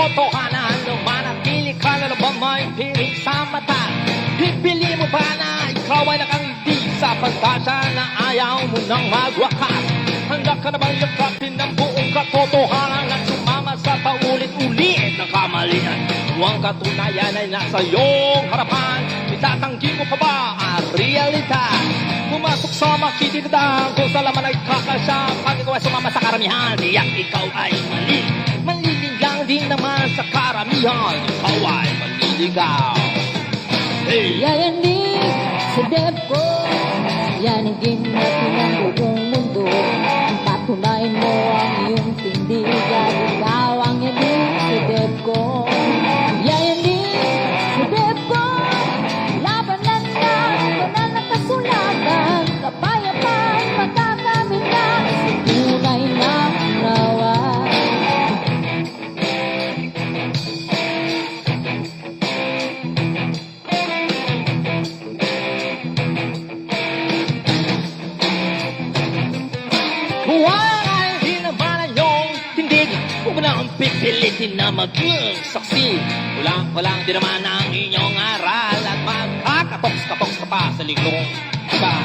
katotohanan, manatili ka na ba may piling sa mata? Pipili mo ba na ikaw ay nakangiti sa pagkasa na ayaw mo nang magwakas? Handa ka na bang yakapin ng buong katotohanan at sumama sa paulit-ulit na kamalian? Huwag katunayan ay nasa iyong harapan, itatanggi mo pa ba ang realidad? Pumasok sa makikitidang kung sa laman ay kakasya. Pag ikaw ay sumama sa karamihan, tiyak ikaw ay mali. Malilig lang din naman sa karamihan, ikaw ay maniligaw. Hey! Yayanig sa depko, yanigin natin ang buong mundo. Patunayan mo ang iyong tindigan, ikaw ang yanig sa depko. Yayanig sa depko, labanan na, banal na kasulatan, kapayapaan, makakamit na, sa tunay na unawa. Huwag ay di naman ang iyong tindig, huwag mo na ang pipilitin na maging saksi. Walang di naman ang inyong aral at magkakatoks-katoks ka pa sa likong iba.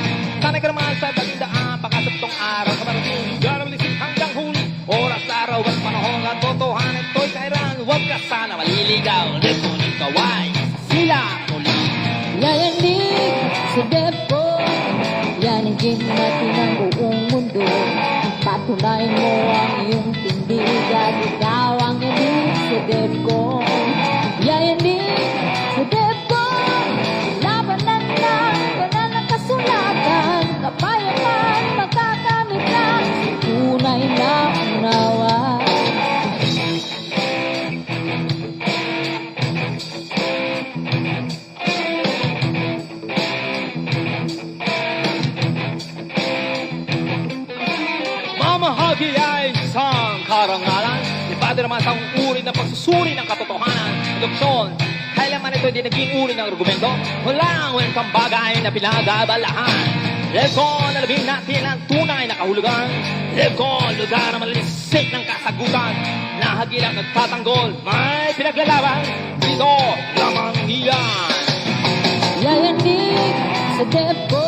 Sanay ka naman sa dalindaan, pagkasaptong araw ka marating, garabilisin hanggang huli. Oras, araw at panahon at totohanan ito'y kairan. Huwag ka sana maliligaw, kung ikaw ay sila muli. Yayanig sa depko, yanigin natin ang buong mundo. Patunayan mo ang iyong tindigan, ikaw ang yanig sa depko. Yayanig sa depko, labanan na, banal na kasulatan, kapayapaan, makakamit na, sa tunay na unawa. Mamahagi ay isang karangalan, iba din naman sa uri ng pagsusuri ng katotohanan. Reduksyon, kailanman ito hindi naging uri ng argumento. Walang wentang bagay na pinagabalahan. Lego, nalabing natin ang tunay na kahulugan. Lego, lugar na malalisik ng kasagutan. Nahagilang nagtatanggol, may pinaglalaban. Dito lamang iyan. Yayanig sa depko,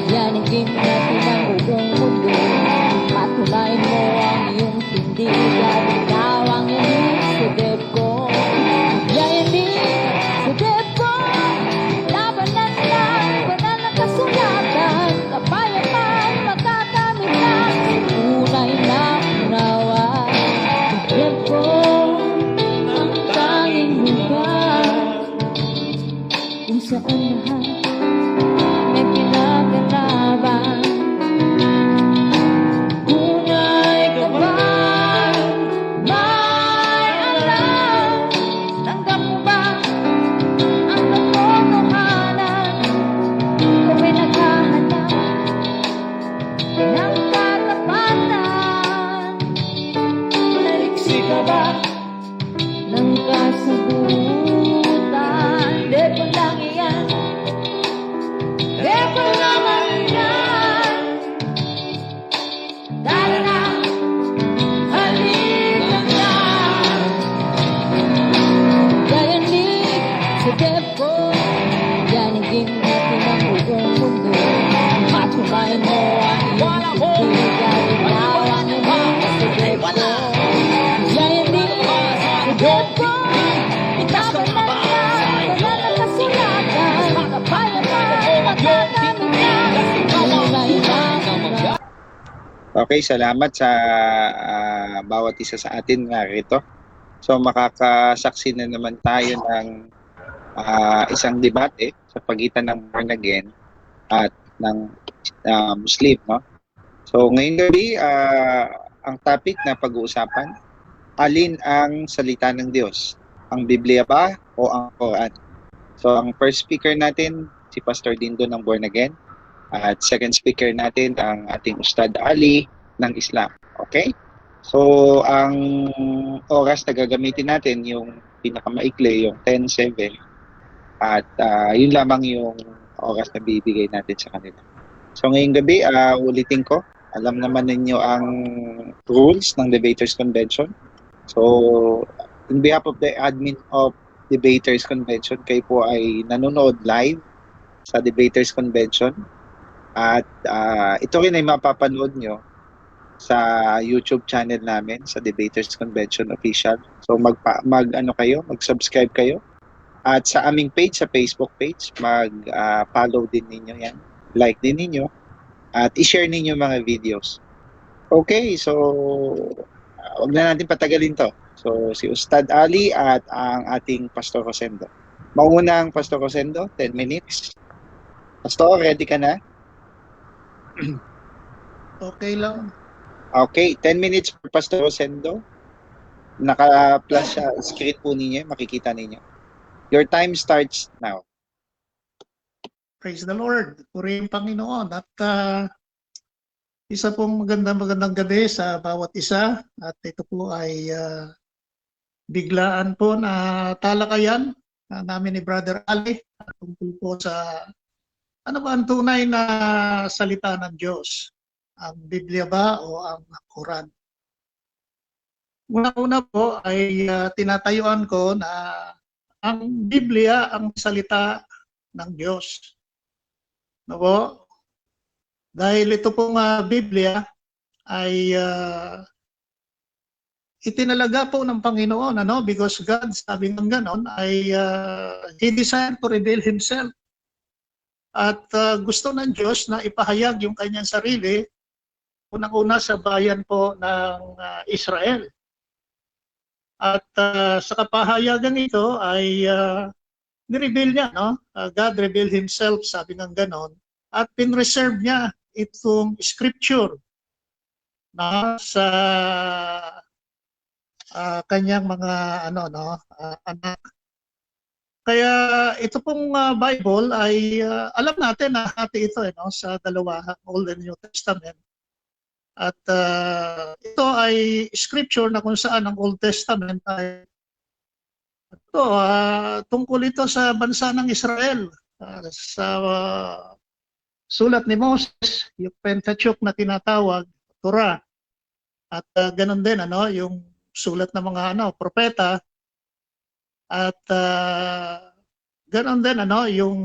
yanigin natin ang buong mundo. Patunayan mo ang iyong tindigan, ikaw ang yanig sa depko. Yayanig sa depko, labanan na, banal na kasulatan, kapayapaan, makakamit na, sa tunay na unawa. Depko, ang tanging lugar kung saan lahat may pinagkalaban. Kung ay kapal, may alam, tanggap mo ba ang katotohanan? Ikaw ay naghahanap ng katapatan. Naliksi ka ba ng kasagutan? Depo lang iyan, depo lamang iyan. Tara na, halika na. Yayanig sa depko, yanigin natin ang buong mundo. Patunayan mo ang iyong tindigan, ikaw ang yanig sa depko. Yayanig sa depko, labanan na, banal na kasulatan, kapayapaan, makakamit na, sa tunay na unawa. Okay, salamat sa bawat isa sa atin nga rito. So makakasaksi na naman tayo ng isang debate sa pagitan ng born again at ng Muslim, no? So ngayong gabi, ang topic na pag-uusapan, alin ang salita ng Diyos? Ang Biblia ba o ang Quran? So ang first speaker natin, si Pastor Dindo ng Born Again. At second speaker natin, ang ating Ustad Ali ng Islam. Okay? So, ang oras na gagamitin natin, yung pinakamaikli, yung 10-7. At yun lamang yung oras na bibigay natin sa kanila. So, ngayong gabi, ulitin ko, alam naman ninyo ang rules ng Debaters Convention. So, in behalf of the admin of Debaters Convention, kayo po ay nanonood live sa Debaters Convention at ito rin ay mapapanood nyo sa YouTube channel namin sa Debaters Convention Official. So mag-subscribe kayo at sa aming page, sa Facebook page, mag-follow din ninyo yan, like din ninyo at i-share ninyo mga videos. Okay, so huwag na natin patagalin to. So si Ustad Ali at ang ating Pastor Rosendo. Mauna ang Pastor Rosendo, 10 minutes. Pastor, ready ka na? Okay lang. Okay, 10 minutes for Pastor Rosendo. Naka-plus sa screen po ninyo, makikita ninyo. Your time starts now. Praise the Lord. Purihin Panginoon. At isa pong magandang gabi sa bawat isa. At ito po ay biglaan po na talakayan namin ni Brother Ali tungkol po sa ano ba ang tunay na salita ng Diyos? Ang Biblia ba o ang Quran? Una-una po ay tinatayuan ko na ang Biblia ang salita ng Diyos. No po? Dahil ito pong Biblia ay itinalaga po ng Panginoon, ano? Because God, sabi ng ganon, ay He desired to reveal Himself. At gusto ng Diyos na ipahayag yung kanyang sarili, unang-una sa bayan po ng Israel. At sa kapahayagan ito ay nireveal niya, no? God revealed Himself, sabi ng ganon, at pinreserve niya itong scripture na sa kanyang mga anak. Kaya ito pong Bible ay alam natin na hati ito sa dalawa, Old and New Testament. At ito ay scripture na kung saan ang Old Testament ay ito, tungkol ito sa bansa ng Israel. Sa sulat ni Moses, yung Pentateuch na tinatawag, Torah. At ganun din yung sulat ng mga propeta. At ganoon din yung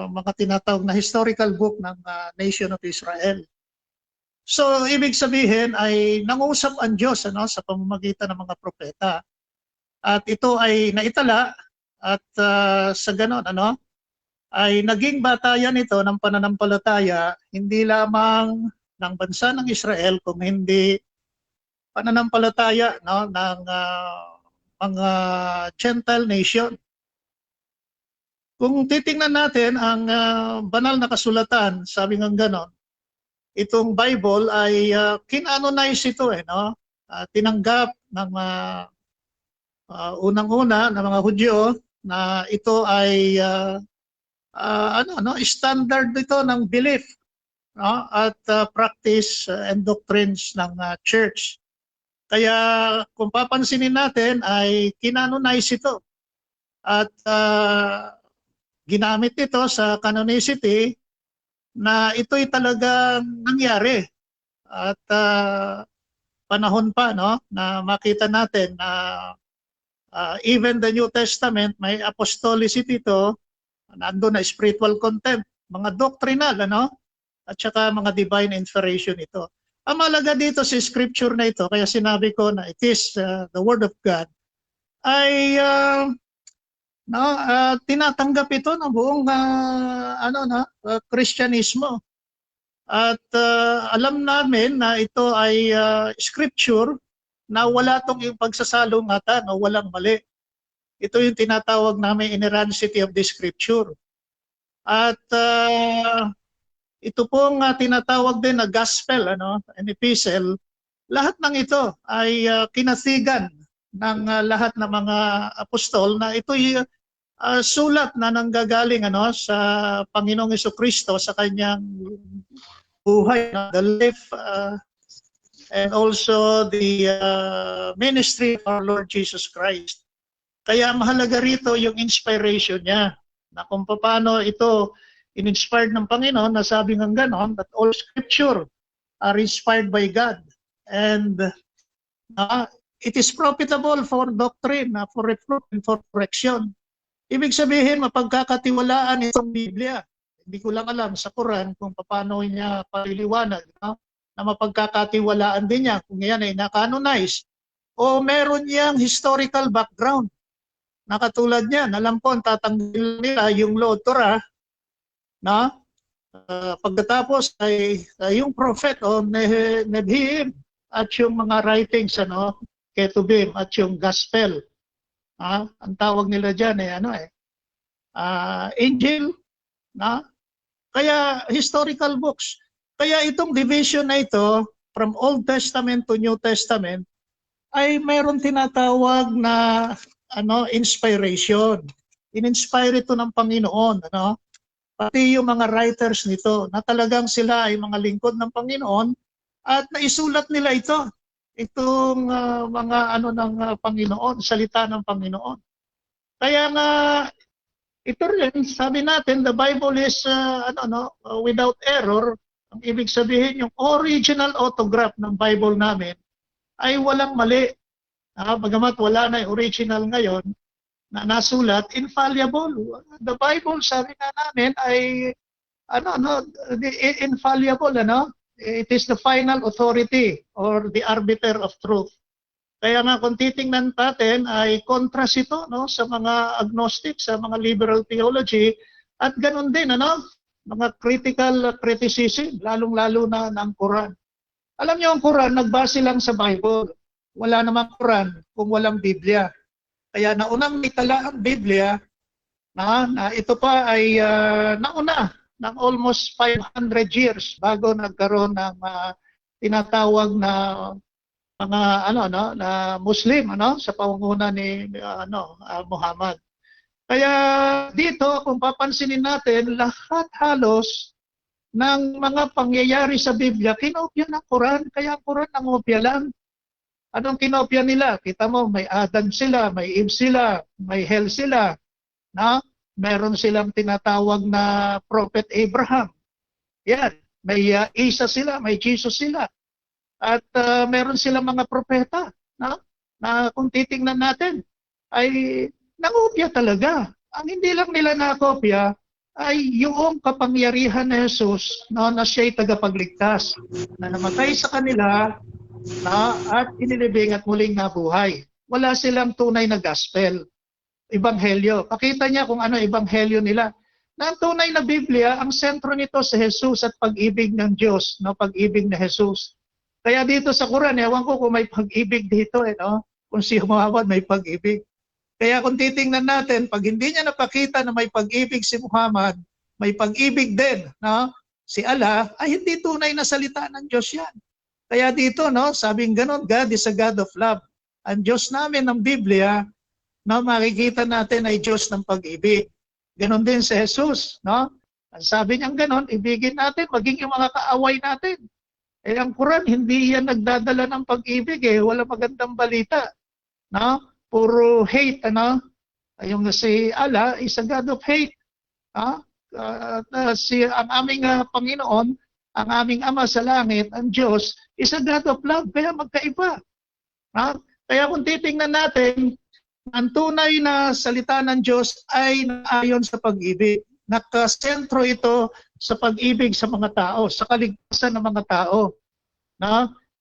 mga tinatawag na historical book ng Nation of Israel. So ibig sabihin ay nangusap ang Diyos sa pamamagitan ng mga propeta. At ito ay naitala at sa ganoon ay naging batayan ito ng pananampalataya hindi lamang ng bansa ng Israel kung hindi pananampalataya ng mga Gentile nation. Kung titingnan natin ang banal na kasulatan, sabi ng ganon, itong Bible ay kinanonize ito tinanggap ng unang-una ng mga Hudyo na ito ay standard ito ng belief at practice and doctrines ng church. Kaya kung papansinin natin ay kinanonize ito at ginamit ito sa canonicity na ito'y talagang nangyari. At panahon pa na makita natin na even the New Testament may apostolicity ito, nandun na spiritual content, mga doctrinal at saka mga divine inspiration ito. Ang malaga dito sa scripture na ito, kaya sinabi ko na it is the Word of God, ay tinatanggap ito ng buong Kristyanismo. At alam namin na ito ay scripture na wala itong pagsasalungatan o walang mali. Ito yung tinatawag namin inerrancy of the scripture. At ito pong tinatawag din na gospel, an epistle, lahat ng ito ay kinasigan ng lahat ng mga apostol na ito'y sulat na nanggagaling sa Panginoong Jesucristo sa kanyang buhay, the life and also the ministry of our Lord Jesus Christ. Kaya mahalaga rito yung inspiration niya na kung paano ito in-inspired ng Panginoon, na sabi ng ganon, that all scripture are inspired by God. And it is profitable for doctrine, for reproof and for correction. Ibig sabihin, mapagkakatiwalaan itong Biblia. Hindi ko lang alam sa Quran kung paano niya paliliwanag, no? Na mapagkakatiwalaan din niya kung yan ay na-canonize o meron niyang historical background. Na katulad niyan, alam ko, tatanggalin nila yung Law Torah, na pagkatapos ay yung prophet o Nevi'im at yung mga writings, Ketubim at yung gospel. Ang tawag nila dyan Angel, na? Kaya historical books. Kaya itong division na ito, from Old Testament to New Testament, ay mayroon tinatawag na inspiration. In-inspire ito ng Panginoon, pati yung mga writers nito na talagang sila ay mga lingkod ng Panginoon at naisulat nila itong mga ng Panginoon, salita ng Panginoon. Kaya nga ito rin, sabi natin, the Bible is without error. Ang ibig sabihin, yung original autograph ng Bible namin ay walang mali. Bagamat wala na yung original ngayon na nasulat, infallible. The Bible, sabi na namin, ay infallible, It is the final authority or the arbiter of truth. Kaya nga kung titingnan natin ay kontras ito sa mga agnostic, sa mga liberal theology, at ganun din, mga critical criticism, lalong-lalo na ng Quran. Alam niyo, ang Quran, nagbase lang sa Bible. Wala namang Quran kung walang Biblia. Kaya naunang itala ang Biblia, na ito pa ay nauna ng almost 500 years bago nagkaroon ng tinatawag na mga na Muslim sa pangunguna ni Muhammad. Kaya dito kung papansinin natin, lahat halos ng mga pangyayari sa Biblia kinopya ng Quran, kaya ang Quran nangopya lang. Anong kinopya nila? Kita mo, may Adam sila, may Eve sila, may hell sila. Meron silang tinatawag na Prophet Abraham. Yan. May Isa sila, may Jesus sila. At meron silang mga propeta na kung titingnan natin ay nangopya talaga. Ang hindi lang nila nakopya ay yung kapangyarihan ni Jesus na siya'y tagapagligtas, na namatay sa kanila at inilibing at muling nabuhay. Wala silang tunay na gospel, ebanghelyo. Pakita niya kung ano ebanghelyo nila. Na ang tunay na Biblia, ang sentro nito sa Jesus at pag-ibig ng Diyos, pag-ibig na Jesus. Kaya dito sa Quran, ewan ko kung may pag-ibig dito, kung si Muhammad may pag-ibig. Kaya kung titingnan natin, pag hindi niya napakita na may pag-ibig si Muhammad, may pag-ibig din, si Allah, ay hindi tunay na salita ng Diyos yan. Kaya dito, sabing ganon, God is a God of love. Ang Diyos namin ng Biblia, makikita natin ay Diyos ng pag-ibig. Ganon din si Jesus, Ang sabi niya ganon, ibigin natin, maging yung mga kaaway natin. Ang Quran, hindi yan nagdadala ng pag-ibig, wala magandang balita. Puro hate, yung si Allah is a God of hate. Ang aming Panginoon, ang aming Ama sa langit, ang Diyos, is a God of love, kaya magkaiba. Kaya kung titingnan natin, ang tunay na salita ng Diyos ay naayon sa pag-ibig. Nakasentro ito sa pag-ibig sa mga tao, sa kaligtasan ng mga tao.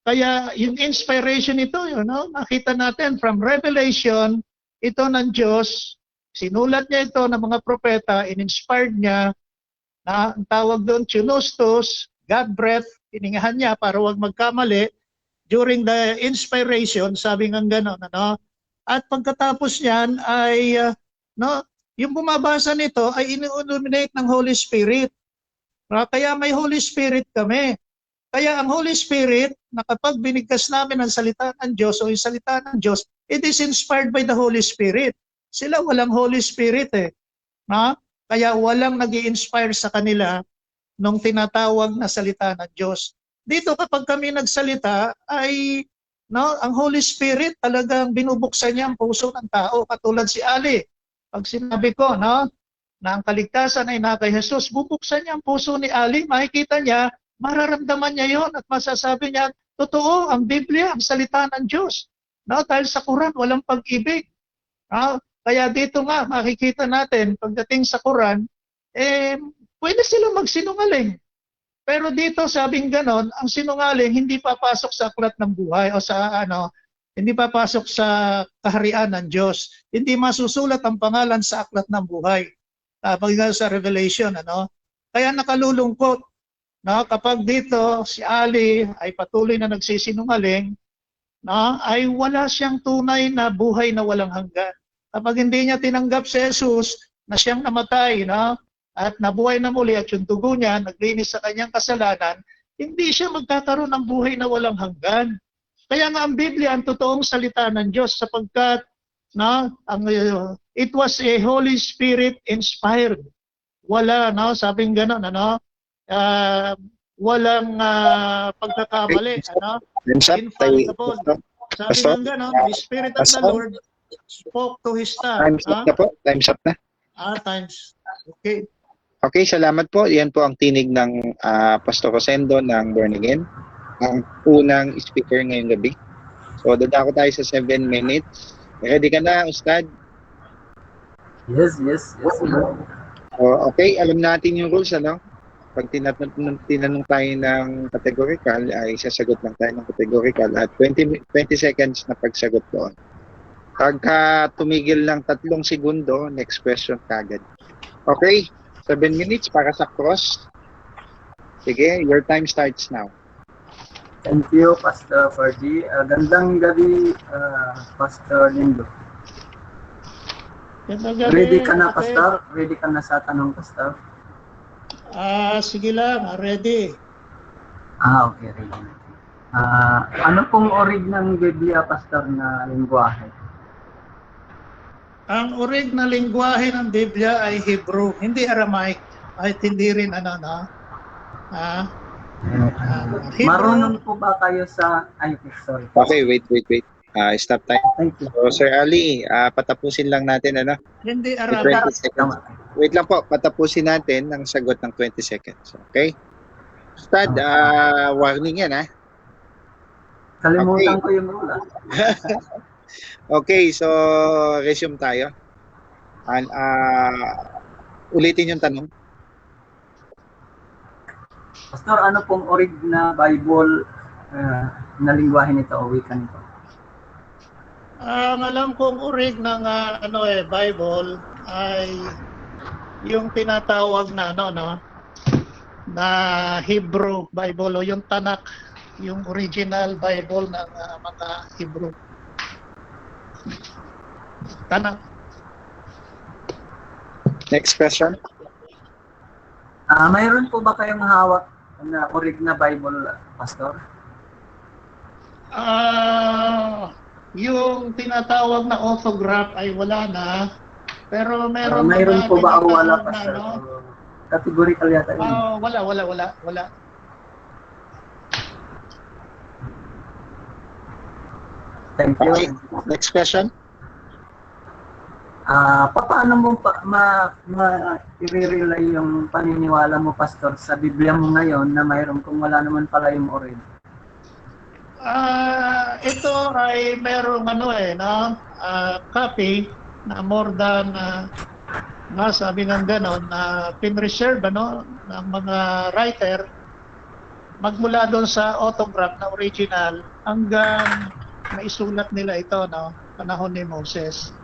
Kaya yung inspiration ito, nakita natin from Revelation, ito ng Diyos, sinulat niya ito ng mga propeta, in-inspired niya, ang tawag doon, Theopneustos, God breath, hiningahan niya para huwag magkamali. During the inspiration, sabi nga gano'n, At pagkatapos niyan ay, yung bumabasa nito ay ini-illuminate ng Holy Spirit. Kaya may Holy Spirit kami. Kaya ang Holy Spirit, na kapag binigkas namin ang salita ng Diyos o yung salita ng Diyos, it is inspired by the Holy Spirit. Sila walang Holy Spirit Kaya walang nag-i-inspire sa kanila nung tinatawag na salita ng Diyos. Dito kapag kami nagsalita ay ang Holy Spirit talagang binubuksan niya ang puso ng tao. Katulad si Ali. Pag sinabi ko na ang kaligtasan ay na kay Jesus, bubuksan niya ang puso ni Ali. Makikita niya, mararamdaman niya yon at masasabi niya, totoo, ang Biblia, ang salita ng Diyos. No, dahil sa Quran walang pag-ibig. Kaya dito nga makikita natin pagdating sa Quran, pwede silang magsinungaling. Pero dito sabing ganon, ang sinungaling hindi papasok sa aklat ng buhay o sa hindi papasok sa kaharian ng Diyos. Hindi masusulat ang pangalan sa aklat ng buhay. Pag sa Revelation, Kaya nakalulungkot, kapag dito si Ali ay patuloy na nagsisinungaling, ay wala siyang tunay na buhay na walang hanggan. Kapag hindi niya tinanggap si Jesus na siyang namatay, at nabuhay na muli at yung dugo niya naglinis sa kanyang kasalanan, hindi siya magkakaroon ng buhay na walang hanggan. Kaya nga ang Biblia ang totoong salita ng Diyos sapagkat it was a Holy Spirit inspired. Wala, sabing gano'n, walang pagkakamali, infallible. Sabi ng gano'n, the Spirit of the Lord spoke to His staff. Time's up na po. Time's up na. Times. Okay. Okay, salamat po. Yan po ang tinig ng Pastor Rosendo ng Born Again, ang unang speaker ngayong gabi. So, dadako tayo sa 7 minutes. Ready ka na, Ustad? Yes. Okay, alam natin yung rules, Pag tinanong tayo ng categorical, ay sasagot lang tayo ng categorical at 20 seconds na pagsagot doon. Pagka tumigil ng 3 segundo, next question kagad. Okay, 7 minutes para sa cross. Sige, your time starts now. Thank you, Pastor Ferdy. Gandang gabi, Pastor Lindo. Ready ka na, Pastor? Ready ka na sa tanong, Pastor? Sige lang, ready. Okay, ready. Ano pong orig ng Biblia, Pastor, na lingwahe? Ang orig na lingwahe ng Biblia ay Hebrew, hindi Aramaic, at hindi rin Hebrew. Marunong po ba kayo sa... sorry. Okay, wait. Stop time. Thank you. So, Sir Ali, patapusin lang natin, Hindi 20 Aramaic. seconds. Wait lang po, patapusin natin ang sagot ng 20 seconds. Okay? Ustad, warning yan, Kalimutan ko yung rule, Okay, so resume tayo. Ulitin yung tanong. Pastor, ano pong orig na Bible na lingwahe nito o wika nito? Ang alam kong orig ng Bible ay yung tinatawag na na Hebrew Bible o yung Tanakh, yung original Bible ng mga Hebrew. Tanakh. Next question. Mayroon po ba kayong hawak na orig na Bible, Pastor? Yung tinatawag na autograph ay wala na. Pero meron mayroon po ba o wala, Pastor? Categorical yata yun. Wala. Thank you. Okay. Next question. Paano mo i-relay yung paniniwala mo, Pastor, sa Biblia mo ngayon na mayroon kung wala naman pala yung orig? Ito ay merong copy na more than sabi ng ganon na pinreserve ng mga writer magmula doon sa autograph na original hanggang naisulat nila ito panahon ni Moses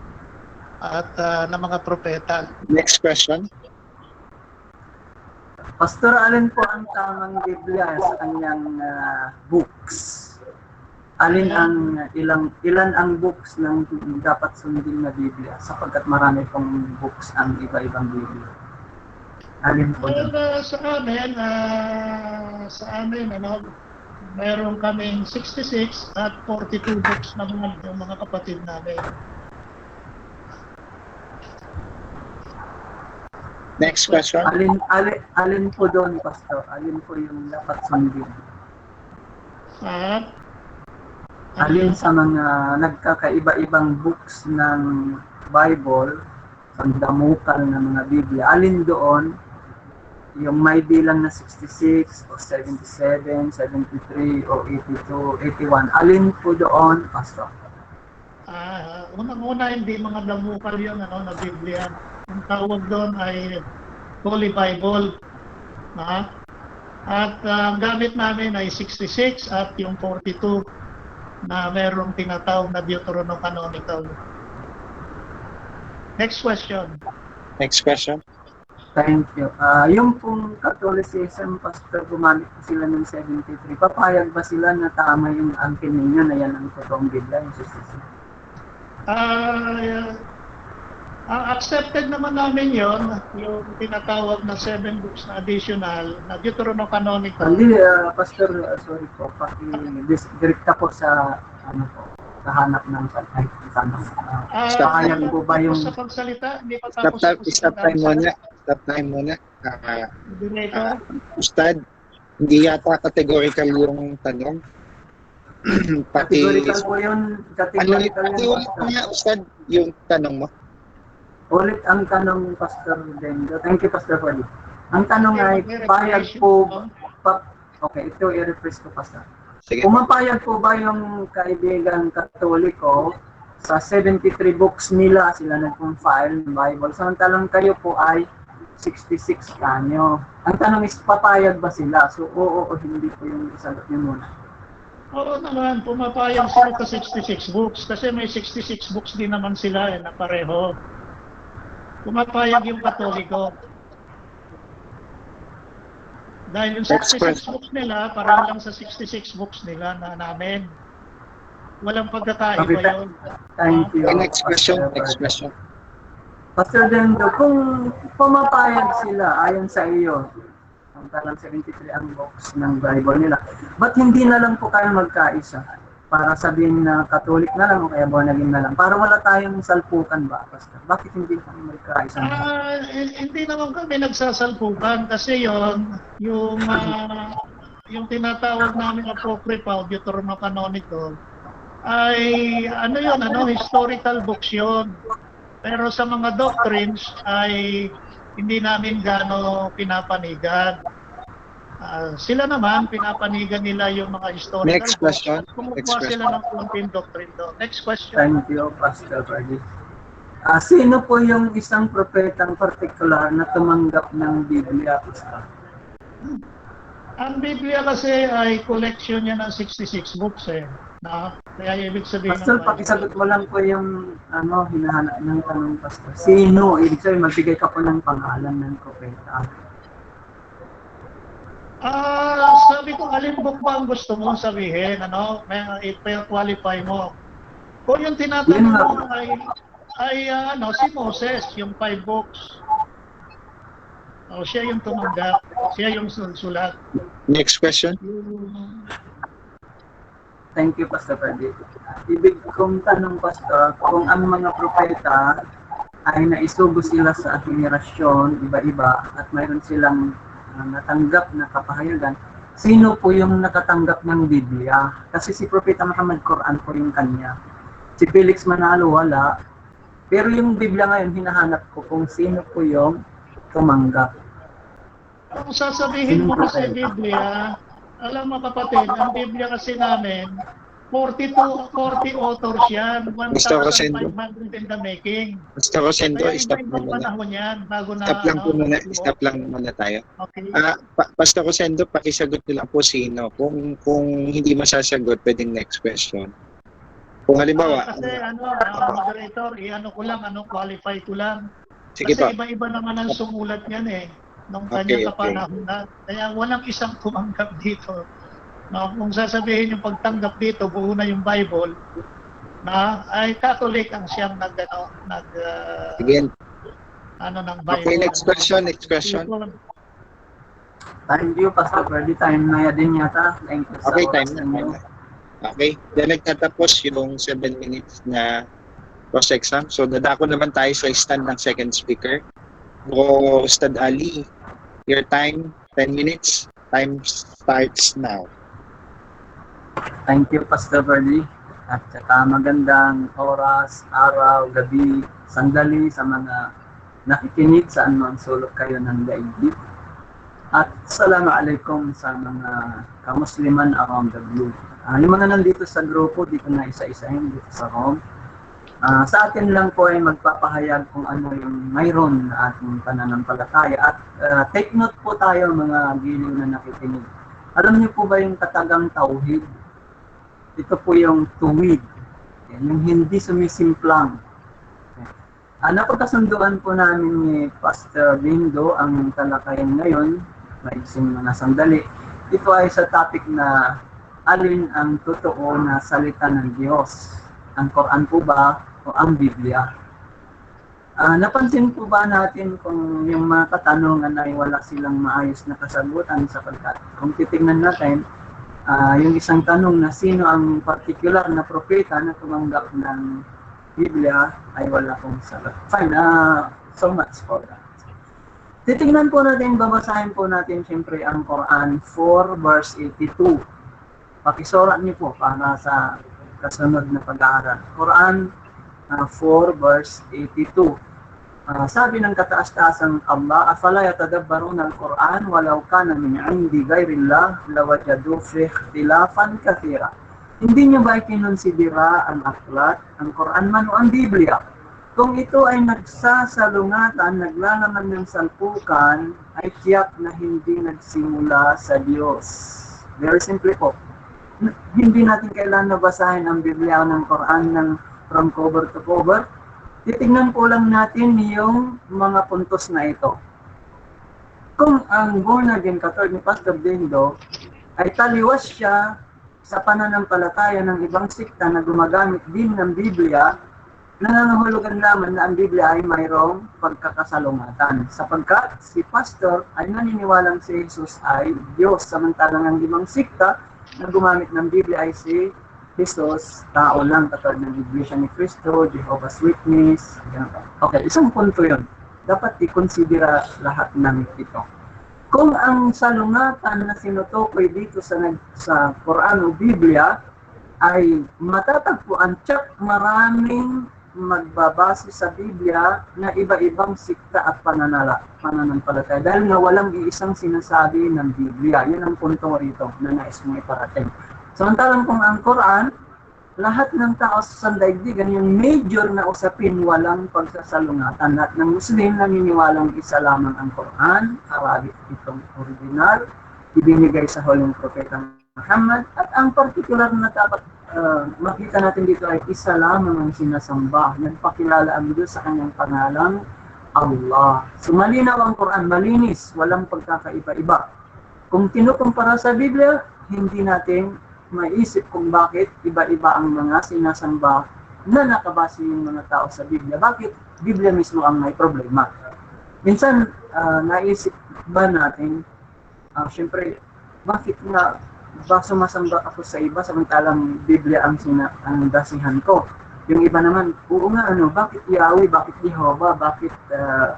at ng mga propeta. Next question. Pastor, alin po ang tamang Biblia sa kanyang books? Alin ang ilan ang books ng dapat sundin na Biblia sapagkat marami pong books ang iba-ibang Biblia? Alin po doon? Sa amin meron kaming 66 at 42 books ng mga kapatid namin. Next question. Alin po doon, Pastor? Alin po yung dapat sundin? Alin sa mga nagkakaiba-ibang books ng Bible, ang damutal na mga Biblia, alin doon yung may bilang na 66 o 77, 73 o 82, 81, alin po doon, Pastor? Unang-una, hindi mga damukal yun, na Biblia. Ang tawag doon ay Holy Bible. At ang gamit namin ay 66 at yung 42 na merong tinatawag na Deuterocanonical. Next question. Next question. Thank you. Yung pong Catholicism, Pastor, gumamit po sila ng 73. Papayag ba sila na tama yung angkin ninyo na yan ang totoong Biblia, yung 66? Accepted naman namin yon, yung tinatawag na 7 books na additional na Deuterocanonical. Hindi, Pastor, sorry po, direkta po sa, sa hanap ng tanong. Papayag po ba yung... Sa pagsalita, hindi pa Stop tapos. stop time muna. Stop time muna. Director? Ustad, hindi yata categorical yung tanong. Pati Categorical po yun. Categorical Pati yun, ulit Pastor. niya, Ustad, yung tanong mo. Ulit ang tanong, Pastor Dendo. Thank you, Pastor Fadi. Ang tanong ay, payag po... Okay, ito i-refresh ko, Pastor. Sige. Pumapayag po ba yung kaibigan Katoliko sa 73 books nila, sila nag-file ng Bible, samantalang kayo po ay 66 kanyo. Ang tanong is, papayag ba sila? So, oo o hindi po yung isagot nyo muna. Oo naman, pumapayag sila sa 66 books kasi may 66 books din naman sila na pareho. Pumapayag yung Katoliko. Dahil yung 66 books nila, pareho lang sa 66 books nila na namin. Walang pagkakaiba Okay, yun. Thank you. Okay, next question. Pastor Next Fadi. question. Pastor Dendo, kung pumapayag sila ayon sa iyo, ang talang 73 ang books ng Bible nila, ba't hindi na lang po kayo magkaisa? Para sabihin na Katolik na lang o kaya born again na lang. Para wala tayong salpukan ba, Pastor? Bakit hindi kami magkaisa? Hindi naman kami nagsasalpukan kasi yung tinatawag namin Apocrypha o Deuterocanonical ay historical books yun. Pero sa mga doctrines ay hindi namin gaano pinapanigan. Sila naman, pinapanigan nila yung mga historical Next question. books. Kumukuha Next question. sila ng konting doctrine doon. Next question. Thank you, Pastor Fadi. Sino po yung isang propetang partikular na tumanggap ng Biblia, Pastor? Ang Biblia kasi ay collection niya ng 66 books kaya ibig sabihin Pastor, pakisagot mo lang po yung hinahanap ng tanong, Pastor. Sino? Ibig sabihin, magbigay ka po ng pangalan ng propeta. Sabi ko, alin book ba ang gusto mong sabihin? I-qualify mo. Kung yung tinatanong mo ay si Moses, yung 5 books. Siya yung tumanggap. Siya yung sulat. Next question. Thank you, Pastor Fadi. Ibig kong tanong, Pastor, kung ang mga propeta ay naisugo sila sa henerasyon, iba-iba, at mayroon silang natanggap na kapahayagan, sino po yung nakatanggap ng Biblia? Kasi si Propeta Muhammad, Quran po yung kanya. Si Felix Manalo, wala. Pero yung Biblia ngayon, hinahanap ko kung sino po yung tumanggap. Kung sasabihin mo kasi Biblia, alam mo kapatid, ang Biblia kasi namin, 40 authors yan, Mr. Rosendo. 1,500 in the making. Mr. Rosendo, Kaya stop iba-ibang muna. panahon yan, bago na... Stop lang muna tayo. Okay. Pastor Rosendo, pakisagot nila po sino. Kung hindi masasagot, pwedeng next question. Kung halimbawa, Kasi moderator, qualify ko lang. sige Kasi po. iba-iba naman ang sumulat niyan nung Okay, kanyang kapanahon na. Kaya walang isang tumanggap dito. Kung sasabihin yung pagtanggap dito, buo na yung Bible, ay Catholic ang siyang Again. ng Bible. Okay, next question. Thank you, Pastor Fadi. Time na din yata. Thank you. Okay, time na. Okay. Then nagtatapos yung 7 minutes na cross-exam. So, dadako naman tayo sa stand ng second speaker. Bro Ustad Ali, your time, 10 minutes. Time starts now. Thank you, Pastor Fadi. At saka magandang oras, araw, gabi, sandali sa mga nakikinig saan man sulok kayo ng daigdig. At assalamualaikum sa mga kamusliman around the globe. Yung mga nandito sa grupo, dito na isa-isahin dito sa home. Sa atin lang po ay magpapahayag kung ano yung mayroon na ating pananampalataya. At take note po tayo mga giliw na nakikinig. Alam niyo po ba yung katagang tauhid? Ito po yung tuwid. Yung hindi sumisimplang. Napagkasunduan po namin ni Pastor Bindo ang talakayan ngayon, maiksing mga sandali. Ito ay sa topic na alin ang totoo na salita ng Diyos. Ang Quran po ba o ang Biblia? Napansin po ba natin kung yung mga katanungan ay wala silang maayos na kasagutan sapagkat kung titingnan natin, yung isang tanong na sino ang particular na propeta na tumanggap ng Biblia ay wala pong sagot. Fine, so much for that. Titingnan po natin, babasahin po natin siyempre ang Quran 4 verse 82. Pakisurat niyo po para sa kasunod na pag-aaral. Quran 4 verse 82. Sabi ng kataas-taasang Allah, afala yatadabbaruna al-Quran walau kana min indi ghairillah lawajadu fi ikhtilafan katsira. Hindi niyo ba ikinonsidera ang aklat, ang Quran man o ang Biblia? Kung ito ay nagsasalungatan, naglalaman ng salpukan, ay tiyak na hindi nagsimula sa Diyos. Very simple po. Hindi natin kailangan nabasahin ang Biblia o ng Quran from cover to cover. Titignan po lang natin yung mga puntos na ito. Kung ang born again katulad ni Pastor Bindo ay taliwas siya sa pananampalataya ng ibang sikta na gumagamit din ng Biblia, nangangahulugan naman na ang Biblia ay mayroong pagkakasalungatan. Sapagkat si Pastor ay naniniwalang si Jesus ay Diyos, samantalang ang ibang sikta na gumamit ng Biblia ay si Jesus, tao lang, katulad ng Iglesia ni Cristo, Jehovah's Witness. Okay, isang punto yun. Dapat i-considera lahat ng ito. Kung ang salungatan na sinutukoy dito sa Quran o Biblia ay matatagpuan, tsak maraming magbabase sa Biblia na iba-ibang sikta at pananampalataya. Dahil nga walang iisang sinasabi ng Biblia. Yun ang punto rito na nais mo iparating. Samantalang kung ang Quran, lahat ng tao sa sandaigdigan, yung major na usapin, walang pagsasalungatan. At ng Muslim, naniniwalang isa lamang ang Quran, Arabic itong original, ibinigay sa huling propeta Muhammad, at ang particular na dapat makita natin dito ay isa lamang ang sinasamba. Nagpakilala ang Diyos sa kanyang pangalang Allah. So malinaw ang Quran, malinis, walang pagkakaiba-iba. Kung kinukumpara sa Biblia, hindi natin maisip kung bakit iba-iba ang mga sinasamba na nakabase yung mga tao sa Biblia. Bakit Biblia mismo ang may problema? Minsan, naisip ba natin, siyempre, bakit nga ba sumasamba ako sa iba samantalang Biblia ang dasihan ko? Yung iba naman, oo nga, bakit Yahweh, bakit Jehovah, bakit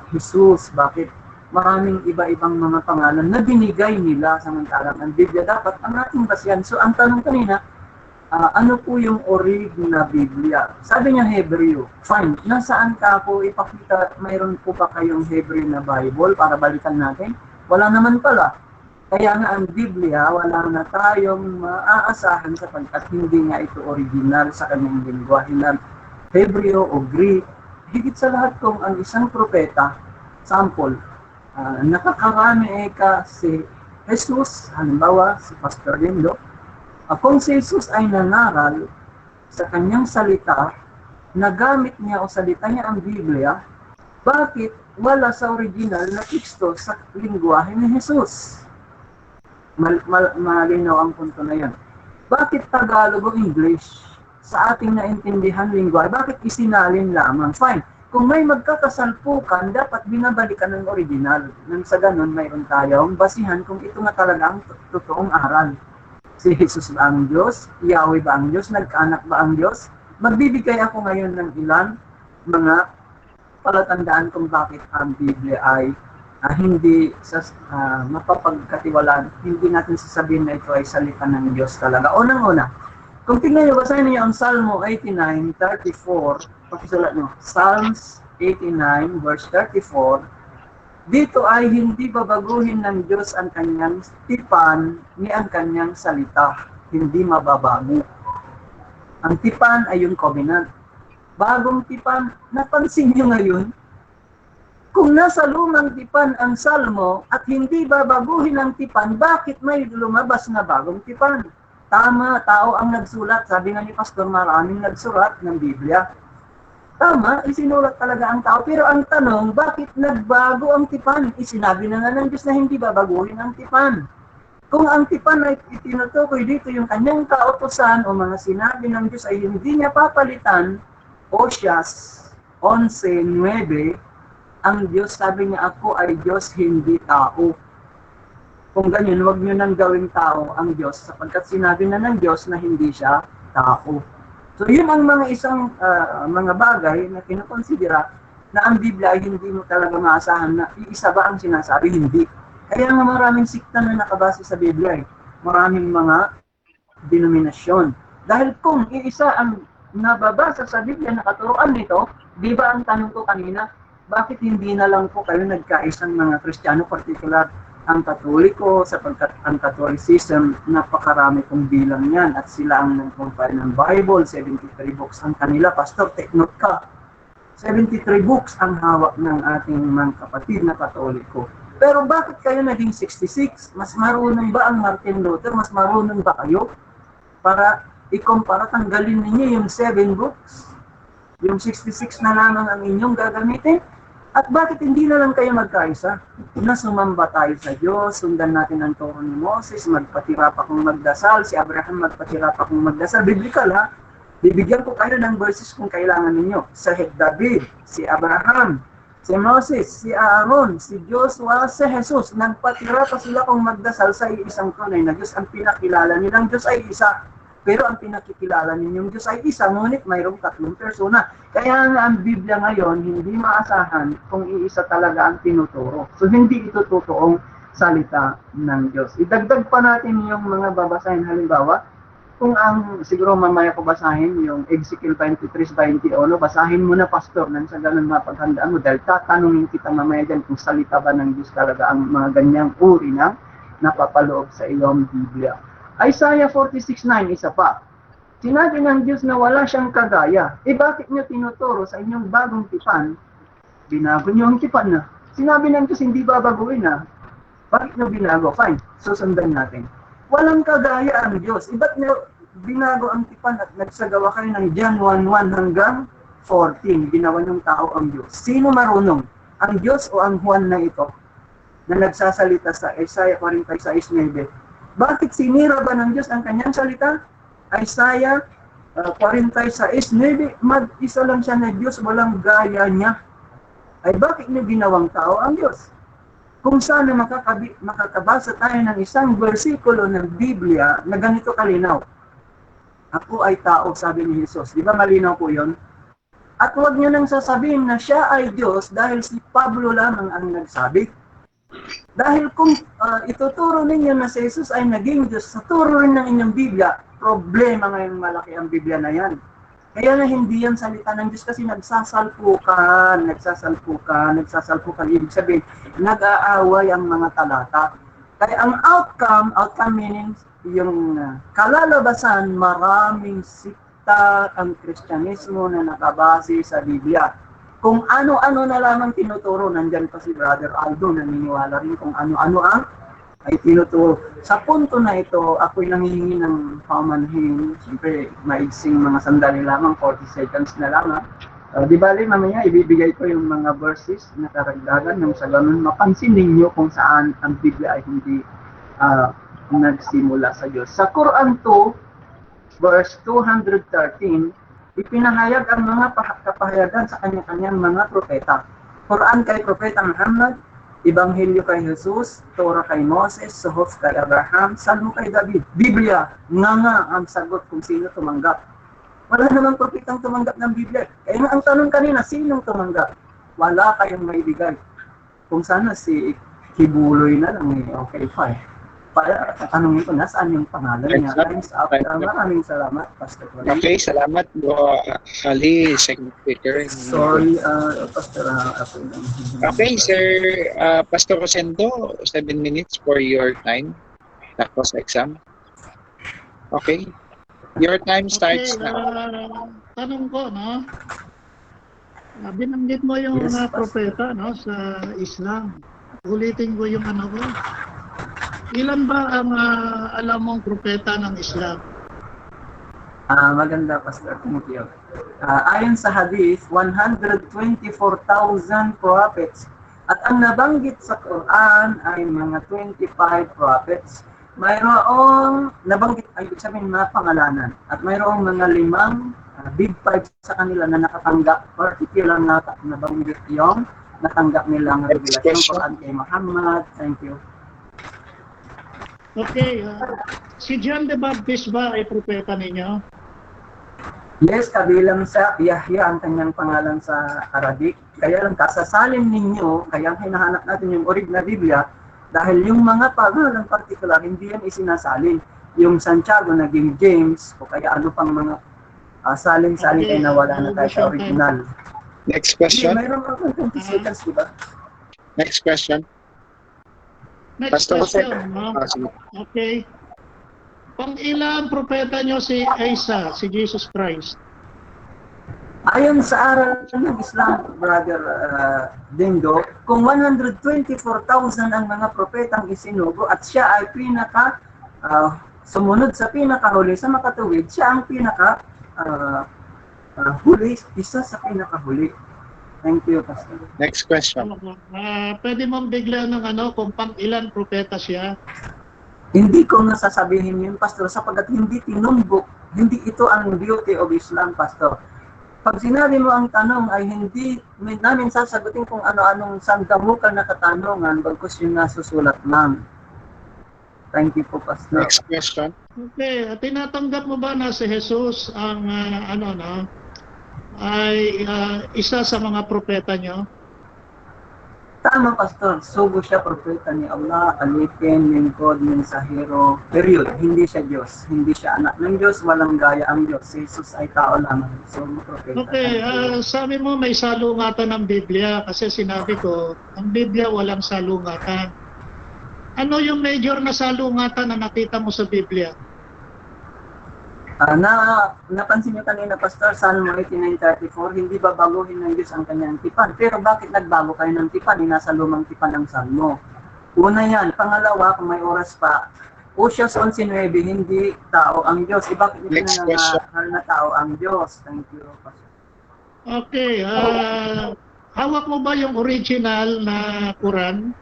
Jesus, bakit maraming iba-ibang mga pangalan na binigay nila samantalang ang Biblia dapat ang ating basihan. So ang tanong kanina, ano po yung orig na Biblia? Sabi niya Hebreo. Fine, nasaan ka po ipakita, mayroon po ba kayong Hebreo na Bible para balikan natin? Wala naman pala. Kaya nga ang Biblia, wala na tayong maaasahan sapagkat hindi nga ito original sa kanyang lingwahe na Hebreo o Greek. Higit sa lahat kung ang isang propeta, sample, nakakarami ka si Jesus, halimbawa si Pastor Lindo, kung si Jesus ay nangaral sa kanyang salita, nagamit niya o salita niya ang Biblia, bakit wala sa original na teksto sa lingwahe ni Jesus? Malinaw ang punto na yan. Bakit Tagalog o English sa ating naintindihan lingwahe? Bakit isinalin lamang? Fine. Kung may magkakasalpukan, dapat binabalikan ng original. Nang sa ganun, mayroon tayong basihan kung ito nga talaga ang totoong aral. Si Jesus ba ang Diyos? Yahweh ba ang Diyos? Nagkaanak ba ang Diyos? Magbibigay ako ngayon ng ilan mga palatandaan kung bakit ang Biblia ay hindi mapapagkatiwalaan. Hindi natin sasabihin na ito ay salita ng Diyos talaga. Unang-una, kung tingnan niyo, basahin niyo ang Salmo 89:34, pakisulat nyo, Psalms 89 verse 34, dito ay hindi babaguhin ng Diyos ang kanyang tipan ni ang kanyang salita, hindi mababago. Ang tipan ay yung covenant. bagong tipan, napansin nyo ngayon, kung nasa lumang tipan ang salmo at hindi babaguhin ang tipan, bakit may lumabas na bagong tipan? Tama, tao ang nagsulat. Sabi nga ni Pastor, maraming nagsulat ng Biblia. Tama, isinulat talaga ang tao. Pero ang tanong, bakit nagbago ang tipan? Isinabi na nga ng Diyos na hindi babaguhin ang tipan. Kung ang tipan ay itinutukoy dito yung kanyang kautusan o mga sinabi ng Diyos ay hindi niya papalitan, Osyas 11:9, ang Diyos, sabi niya, ako ay Diyos, hindi tao. Kung ganyan, huwag niyo nang gawing tao ang Diyos sapagkat sinabi na ng Diyos na hindi siya tao. So yun ang mga isang mga bagay na kinukonsidera na ang Biblia ay hindi mo talaga maasahan na iisa ba ang sinasabi? Hindi. Kaya nga maraming sikta na nakabase sa Biblia. Maraming mga denominasyon. Dahil kung iisa ang nababasa sa Biblia na katuruan nito, di ba ang tanong ko kanina, bakit hindi na lang po kayo nagkaisang mga Kristiyano, particular ang Katoliko, sapagkat ang Catholicism, napakarami kong bilang yan at sila ang nag-compile ng Bible, 73 books ang kanila. Pastor, take note ka. 73 books ang hawak ng ating mga kapatid na Katoliko. Pero bakit kayo naging 66? Mas marunong ba ang Martin Luther? Mas marunong ba kayo? Para ikumpara, tanggalin ninyo yung 7 books. Yung 66 na lamang ang inyong gagamitin. At bakit hindi na lang kayo magkaisa? Na sumamba tayo sa Diyos, sundan natin ang turo ni Moses, magpatira pa kung magdasal, si Abraham magpatira pa kung magdasal. Biblical ha? Bibigyan ko kayo ng verses kung kailangan ninyo. Sa David, si Abraham, si Moses, si Aaron, si Joshua, si Jesus, nagpatira pa sila kung magdasal sa isang tunay na Diyos. Ang pinakilala nilang Diyos ay isa. Pero ang pinakikilala ninyong Diyos ay isa, ngunit mayroong 3 persona. Kaya nga ang Biblia ngayon, hindi maasahan kung iisa talaga ang tinuturo. So hindi ito totoong salita ng Diyos. Idagdag pa natin yung mga babasahin. Halimbawa, kung ang, siguro mamaya ko basahin, yung Ezekiel 23:21, basahin mo na, Pastor, nang sa ganun mapaghandaan mo, dahil tatanungin kita mamaya dyan kung salita ba ng Diyos talaga ang mga ganyang uri na napapaloob sa iyong Biblia. Isaiah 46:9, isa pa. Sinabi ng Diyos na wala siyang kagaya. Bakit niyo tinuturo sa inyong bagong tipan? Binago niyo ang tipan na. Sinabi ng Diyos hindi babaguhin na. Bakit niyo binago? Fine, susundan natin. Walang kagaya ang Diyos. Ba't niyo binago ang tipan at nagsagawa kayo ng John 1:1 hanggang 14? Ginawa ng tao ang Diyos. Sino marunong? Ang Diyos o ang Juan na ito? Na nagsasalita sa Isaiah 46:9. Bakit sinira ba ng Diyos ang kanyang salita? Isaiah 46:9, mag-isa lang siya na Diyos, walang gaya niya. Ay bakit niyo ginawang tao ang Diyos? Kung sana makakabasa tayo ng isang versikulo ng Biblia na ganito kalinaw. Ako ay tao, sabi ni Jesus. Di ba malinaw po yun? At huwag niyo nang sasabihin na siya ay Diyos dahil si Pablo lamang ang nagsabi. Dahil kung ituturo ninyo na si Jesus ay naging Diyos, sa turo rin ng inyong Biblia, problema ngayon malaki ang Biblia na yan. Kaya na hindi yan salita ng Diyos kasi nagsasalpukan. Ibig sabihin, nag-aaway ang mga talata. Kaya ang outcome meaning, yung kalalabasan, maraming sikta ang Kristyanismo na nakabase sa Biblia. Kung ano-ano na lamang tinuturo, nandyan pa si Brother Aldo, naniniwala rin kung ano-ano ang ay tinuturo. Sa punto na ito, ako'y nangihingi ng pamanhin. Siyempre, maigsing mga sandali lamang, 40 seconds na lamang. Di bali, mamaya, ibibigay ko yung mga verses na karagdagan nang sa ganun mapansin ninyo kung saan ang Biblia ay hindi nagsimula sa Diyos. Sa Quran 2, verse 213, ipinahayag ang mga kapahayagan sa kanya-kanyang mga propeta. Quran kay Propeta Muhammad, Ebanghelyo kay Jesus, Torah kay Moses, Suhuf kay Abraham, Salmo kay David. Biblia, nga ang sagot kung sino tumanggap. Wala namang propetang tumanggap ng Biblia. Kaya ang tanong kanina, sinong tumanggap? Wala kayong maibigay. Kung sana si Kibuloy na lang, okay, fine. Para tanongin ko, nasaan yung pangalan niya? Maraming salamat, Pastor. Okay, salamat Bro Ali, second speaker. Sorry, Pastor. Okay, Sir Pastor Rosendo, 7 minutes for your time. Tapos exam. Okay. Your time starts Okay, now. tanong ko, no? Binanggit mo yung Yes, propeta, no, sa Islam. Ulitin ko yung ano ko. Ilan ba ang alam mong propeta ng Islam? Maganda, Pastor. Thank you. Ayon sa hadith, 124,000 prophets. At ang nabanggit sa Quran ay mga 25 prophets. Mayroong nabanggit, ay ibig sabihin mga pangalanan. At mayroong mga 5 big five sa kanila na nakatanggap, particular na nabanggit yung natanggap nilang revelasyon Quran kay Muhammad. Thank you. Okay, si John the Baptist ba ay propeta ninyo? Yes, kabilang sa Yahya ang kanyang pangalan sa Arabic. Kaya lang kasasalin ninyo, kaya hinahanap natin yung orig na Biblia, dahil yung mga pangalan particular, hindi yan isinasalin. Yung Santiago naging James, o kaya ano pang mga salin-salin ay nawala na tayo sa original. Next Hindi, question. mayroon pa 20 seconds, di ba? Next question. Next Pastor Jose. question, no? Sige. Okay. Pang-ilang propeta nyo si Isa, si Jesus Christ? Ayon sa aral ng Islam, Brother Dingo, kung 124,000 ang mga propetang isinugo at siya ay sumunod sa pinakahuli, sa makatuwid, siya ang huli, isa sa pinakahuli. Thank you, Pastor. Next question. Pwede mong bigla ng kung pang-ilan propeta siya? Hindi ko nasasabihin yun, Pastor, sapagkat hindi tinumbok, hindi ito ang beauty of Islam, Pastor. Pag sinabi mo ang tanong ay hindi namin sasagutin kung ano-anong sandamukan na katanungan, bagkus yung nasusulat lang. Thank you po, Pastor. Next question. Okay, tinatanggap mo ba na si Jesus ang ay isa sa mga propeta nyo? Tama, Pastor. Sugo siya, propeta ni Allah, alipin, lingkod, mensahero, period. Hindi siya Diyos. Hindi siya anak ng Diyos. Walang gaya ang Diyos. Si Jesus ay tao lamang. Sugo, propeta. Okay, sabi mo may salungatan ng Biblia kasi sinabi ko, ang Biblia walang salungatan. Ano yung major na salungatan na nakita mo sa Biblia? Napansin niyo kanina, Pastor, Psalm 89:34, hindi babaguhin ng Diyos ang kanyang tipan. Pero bakit nagbago kayo ng tipan? Nasa lumang tipan ang Salmo. Una yan. Pangalawa, kung may oras pa, Usyas 11:9, hindi tao ang Diyos. Bakit hindi Next question. na tao ang Diyos? Thank you, Pastor. Okay, hawak mo ba yung original na Quran?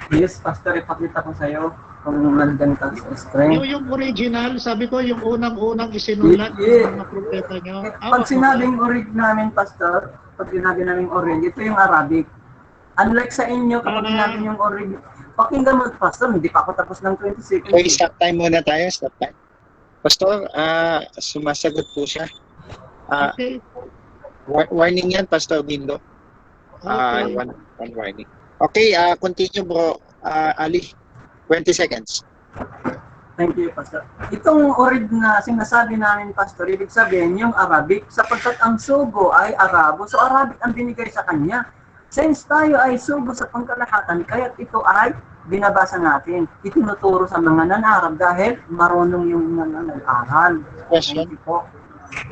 Yes, Pastor, ipakita ko sa iyo kung nandyan ka sa screen. Yung original, sabi ko yung unang-unang isinulat ng mga propeta nyo. Pag sinabing orig namin, Pastor, pag sinabi namin orig, ito yung Arabic. Unlike sa inyo, kapag sinabi yung orig, pakinggan mo, Pastor, hindi pa ako tapos ng 20 seconds. Okay, stop time muna tayo. Stop time. Pastor, sumasagot po siya. Okay. Warning yan, Pastor Bindo. Okay. One warning. Okay, continue bro. Ali, 20 seconds. Thank you, Pastor. Itong orig na sinasabi namin, Pastor, ibig sabihin yung Arabic, sapagkat ang sugo ay Arabo, so Arabic ang binigay sa kanya. Since tayo ay sugo sa pangkalahatan, kaya ito ay binabasa natin. Itinuturo sa mga nan-Arab dahil marunong yung nag-aral. Question. Thank you po.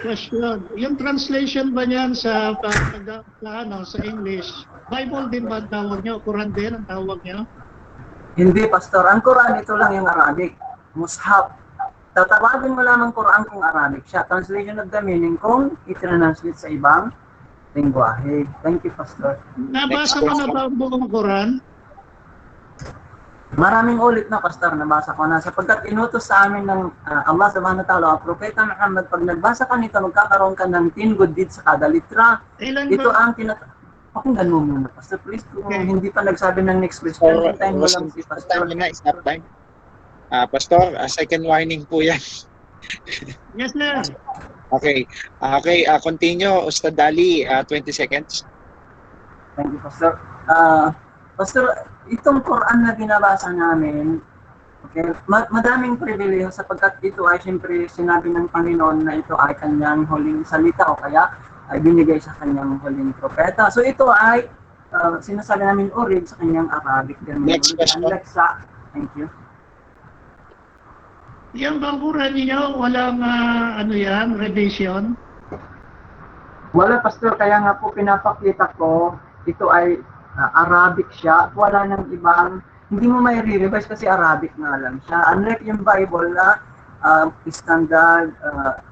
Question. Yung translation ba niyan sa English? Bible din ba ang tawag nyo? Quran din ang tawag nyo? Hindi, Pastor. Ang Quran, ito lang yung Arabic. Mushaf. Tatawagin mo lamang Quran kung Arabic siya. Translation of the meaning kung i-translate sa ibang lingwahe. Thank you, Pastor. Nabasa mo na ba ang buong Quran? Maraming ulit na, Pastor, nabasa ko na. Sapagkat inutos sa amin ng Allah subhanahu wa ta'ala, ang Propeta Muhammad, pag nagbasa ka nito, magkakaroon ka ng 10 good deeds sa kada litra. Ilan Ito ba? ang pakinggan mo muna, Pastor. Please, kung Okay. hindi pa nagsabi ng next question, time mo lang si Stop Pastor. time na, stop time. Pastor, second warning po yan. Yes, sir. Okay. Continue, Ustad Dali, 20 seconds. Thank you, Pastor. Pastor, itong Quran na binabasa namin, okay, madaming pribileyo sapagkat ito ay siyempre sinabi ng Panginoon na ito ay kanyang huling salita o kaya ay binigay sa kanyang huling propeta. So ito ay sinasabi namin orig sa kanyang Arabic terminology. Next question. Unlike sa, thank you. Yung bangkuran niyo, walang ano yan, revision? Wala, Pastor, kaya nga po pinapakita ko, ito ay Arabic siya, at wala nang ibang, hindi mo may re-revise kasi Arabic nga lang siya. Unlike yung Bible na standard,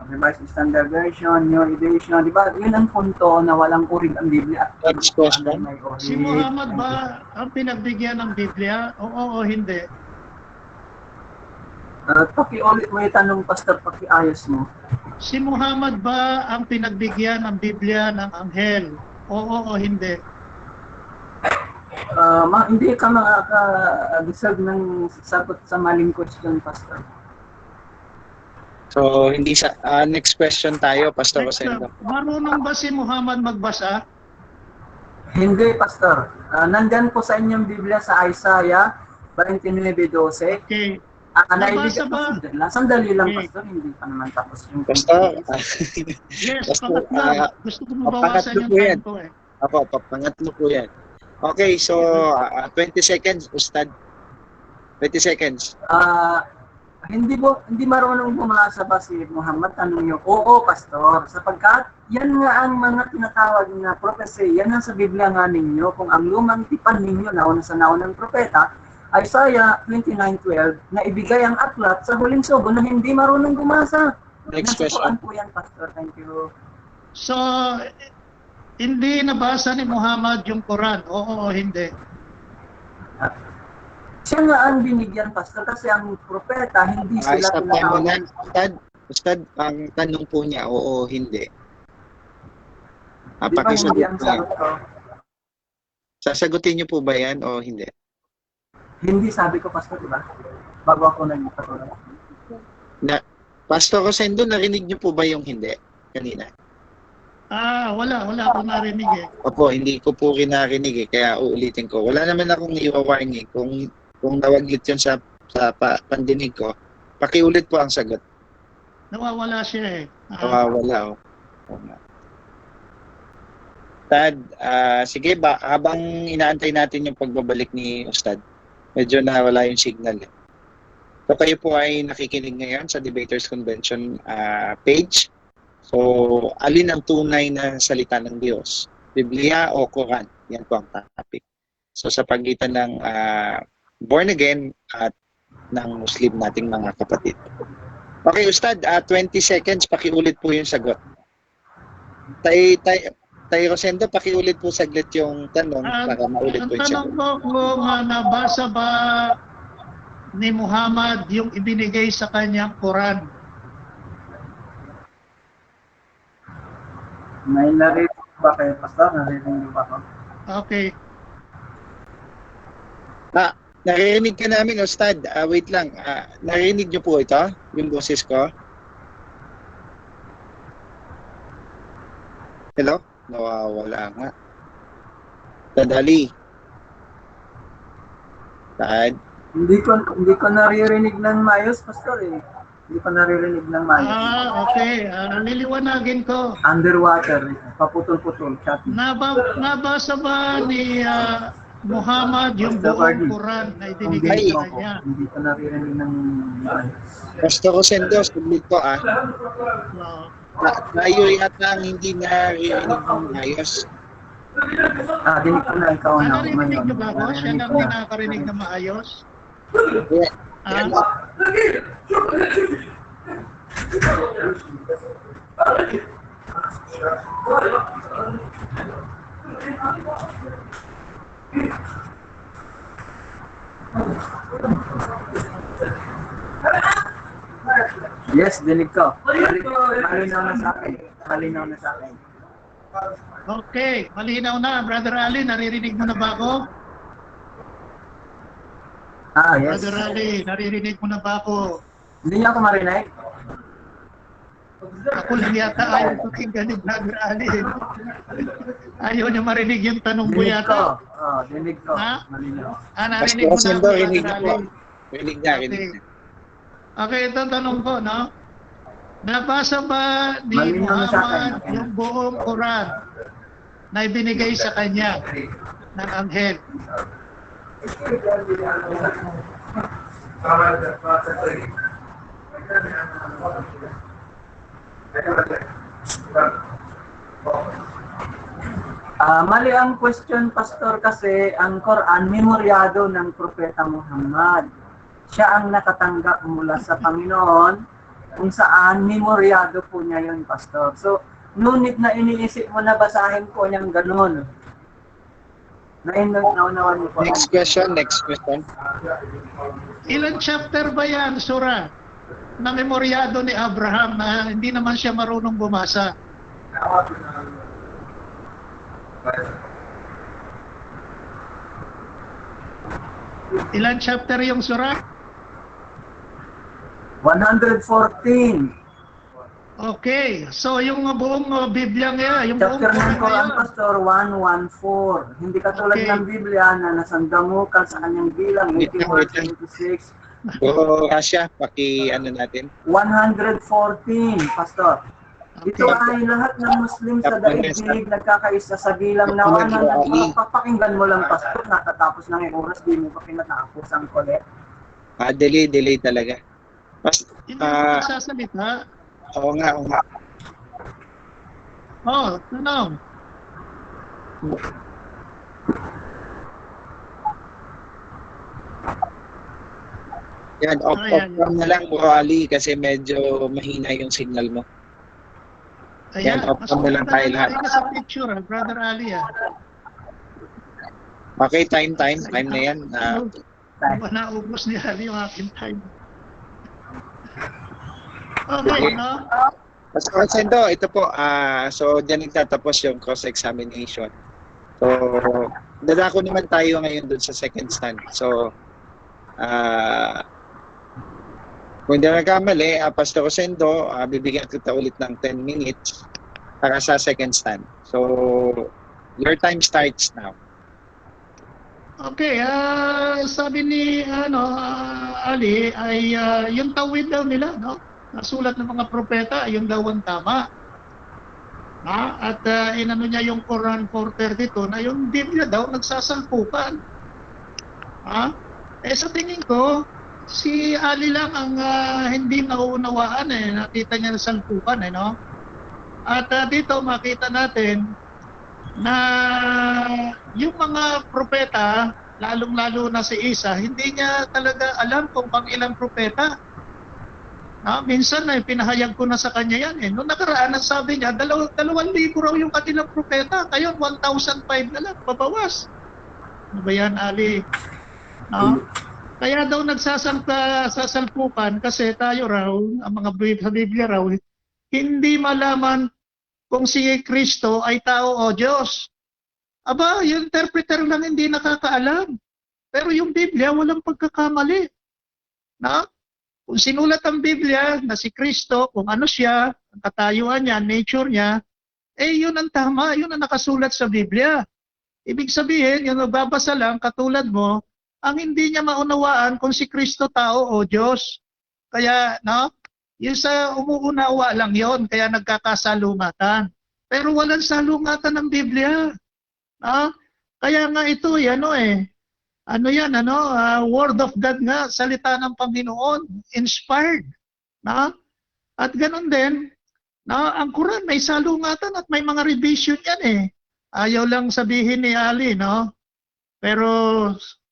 revised standard version, new edition, di ba? Yun ang punto na walang urig ang Biblia at Next question. may urig. Si Muhammad ba ang pinagbigyan ng Biblia? Oo o hindi? Pakiulit mo yung tanong, Pastor, pakiayos mo. Si Muhammad ba ang pinagbigyan ng Biblia ng anghel? Oo o hindi? Hindi ka makaka-deserve ng sagot sa maling question, Pastor. So, hindi sa next question tayo, Pastor Next Rosendo. Marunong ba si Muhammad magbasa? Hindi, Pastor. Nandyan po sa inyong Biblia sa Isaiah 29:12. Okay. Nabasa ba? Sandali lang, Okay. Pastor. Hindi pa naman tapos yung... Pastor, Yes, Pastor, pangatlo. Gusto ko mabawasan pangatlo yung po yan. time ko eh. ako, pangatlo po yan. Okay, so 20 seconds, Ustad. 20 seconds. Hindi marunong bumasa ba si Muhammad? Tanong niyo, oo, Pastor. Sapagkat yan nga ang mga tinatawag na prophecy. Yan ang sa Biblia nga ninyo. Kung ang lumang tipan ninyo, nauna sa naunang propeta, Isaiah 29:12, na ibigay ang aklat sa huling sugo na hindi marunong bumasa. Next Nasukuan question. po yan, Pastor. Thank you. So, hindi nabasa ni Muhammad yung Quran? Oo o hindi? Siya nga ang binigyan, Pastor, kasi ang propeta, hindi sila Stop time muna. tinatawag. Ustad, ang tanong po niya, oo, hindi. Di ba hindi Pakisagot ang lang. sagot ko? Sasagutin niyo po ba yan o hindi? Hindi, sabi ko, Pastor, di ba? Bago ako nagpatuloy. Pastor Rosendo, narinig niyo po ba yung hindi kanina? Wala akong narinig eh. Opo, hindi ko po rin narinig eh, kaya uulitin ko. Wala naman akong iwa-warning. Kung nawaglit yun sa pandinig ko, pakiulit po ang sagot. Nawawala siya eh. Nawawala. Ustad, sige ba, habang inaantay natin yung pagbabalik ni Ustad, medyo nawala yung signal eh. So kayo po ay nakikinig ngayon sa Debaters Convention page. So, alin ang tunay na salita ng Diyos? Biblia o Quran? Yan po ang topic. So sa pagitan ng born again at ng Muslim nating mga kapatid. Okay, Ustad, 20 seconds, pakiulit po yung sagot. Tay Rosendo, pakiulit po saglit yung tanong para maulit Ang po yung tanong sagot. ko kung nabasa ba ni Muhammad yung ibinigay sa kanyang Quran? May narinig ba kayo, Pastor? Narinig ba ako? Okay. Naririnig ka namin, Ustad. Wait lang. Narinig niyo po ito? Yung boses ko? Hello? Nawawala nga. Tadali. Tad. Hindi ko naririnig ng maayos, Pastor eh. Hindi ko naririnig ng maayos. Okay. Liliwanagin ko. Underwater, paputol-putol, chatting. Nabasa ba ni Muhammad yung buong Quran na ibinigay sa kanya? Hindi ko naririnig ng maayos. Pastor Rosendo, submit ko No. Tayo yata ang hindi naririnig ng ayos. Dinig ko na ikaw na. Narinig niyo ba ako? Siya lang din nakakarinig na maayos? Yeah. Ah, Yes, dinig ko. Malinaw na sa akin. Malinaw na sa akin. okay. Malinaw na. Brother Ali, naririnig mo na ba ako? Yes. Brother Ali, naririnig mo na ba ako? Hindi niya ako marinig. Ako lang yata ayaw pakinggan ni Brother Ali. Ayaw niya marinig yung tanong ko Dinig ko. yata. Dinig ko. Ha? Malinaw. Narinig Pastor mo na Rosendo, ako, rinig Brother niyo po. Ali. Rinig niya, rinig niya. Okay, ito tanong ko, no? Nabasa ba ni Malinaw na sa akin. Muhammad yung buong Quran na ibinigay sa kanya ng anghel? Mali ang question, Pastor, kasi ang Quran memoryado ng Propeta Muhammad. Siya ang nakatanggap mula sa Panginoon, kung saan memoryado po niya yun, Pastor. So, ngunit na iniisip mo na basahin po niyang ganun. Naunawan niyo po. Next question, next question. Ilan chapter ba yan, Surah? Na memoryado ni Abraham na hindi naman siya marunong bumasa. Ilan chapter yung surah? 114. Okay. So yung buong Biblia ngayon, yung buong Chapter ng Quran Quran, ngayon. Pastor, 114. Hindi katulad Okay. ng Biblia na nasandamukan sa kanyang bilang, 81, 26. O Asya, ano natin? 114, Pastor. Ito Okay. ay lahat ng Muslim sa daigdig nagkakaisa sa bilang na 100. Papakinggan mo lang, Pastor, natatapos ng oras, di mo pa pinatapos ang kulit. Delay talaga. Mas, Hindi mo nagsasalita. oo nga. Oh, tanong. Yan, off Ayan. cam na lang, Bro Ali, kasi medyo mahina yung signal mo. Ayan, Yan, off cam na lang tayo lahat. ka sa picture, Brother Ali. Okay, time na yan. Naubos ni Ali yung aking time. Okay, no? Pastor Sendo, ito po, so dyan nagtatapos yung cross-examination. So, dadako naman tayo ngayon dun sa second stand. So, kung hindi nagkamali, Pastor Rosendo, bibigyan kita ulit ng 10 minutes para sa second stand. So, your time starts now. Okay, sabi ni Ali ay yung tawid daw nila, no? Nasulat ng mga propeta, yung daw ang tama. At inano niya yung Quran 432 na yung Biblia daw nagsasalpukan. Sa tingin ko, si Ali lang ang hindi nauunawaan nakita niya na salpukan no? At dito makita natin na yung mga propeta, lalong-lalo na si Isa, hindi niya talaga alam kung pang ilang propeta. Minsan pinahayag ko na sa kanya yan. Noong nakaraan, sabi niya, 2,000 raw yung kanilang propeta. Ngayon, 1,500 na lang, babawas. Ano ba yan, Ali? Kaya daw nagsasalpukan kasi tayo raw, ang mga sa Biblia raw, hindi malaman kung si Kristo ay tao o Diyos. Aba, yung interpreter lang hindi nakakaalam. Pero yung Biblia, walang pagkakamali. Kung sinulat ang Biblia na si Kristo, kung ano siya, ang katayuan niya, nature niya, yun ang tama, yun ang nakasulat sa Biblia. Ibig sabihin, yung nagbabasa lang, katulad mo, ang hindi niya maunawaan kung si Kristo tao o Diyos. Kaya, yung sa umuunawa lang yon, kaya nagkakasalungatan. Pero walang salungatan ng Biblia. Kaya nga ito, word of God nga, salita ng Panginoon, inspired. At ganun din, ang Quran may salungatan at may mga revision yan Ayaw lang sabihin ni Ali, Pero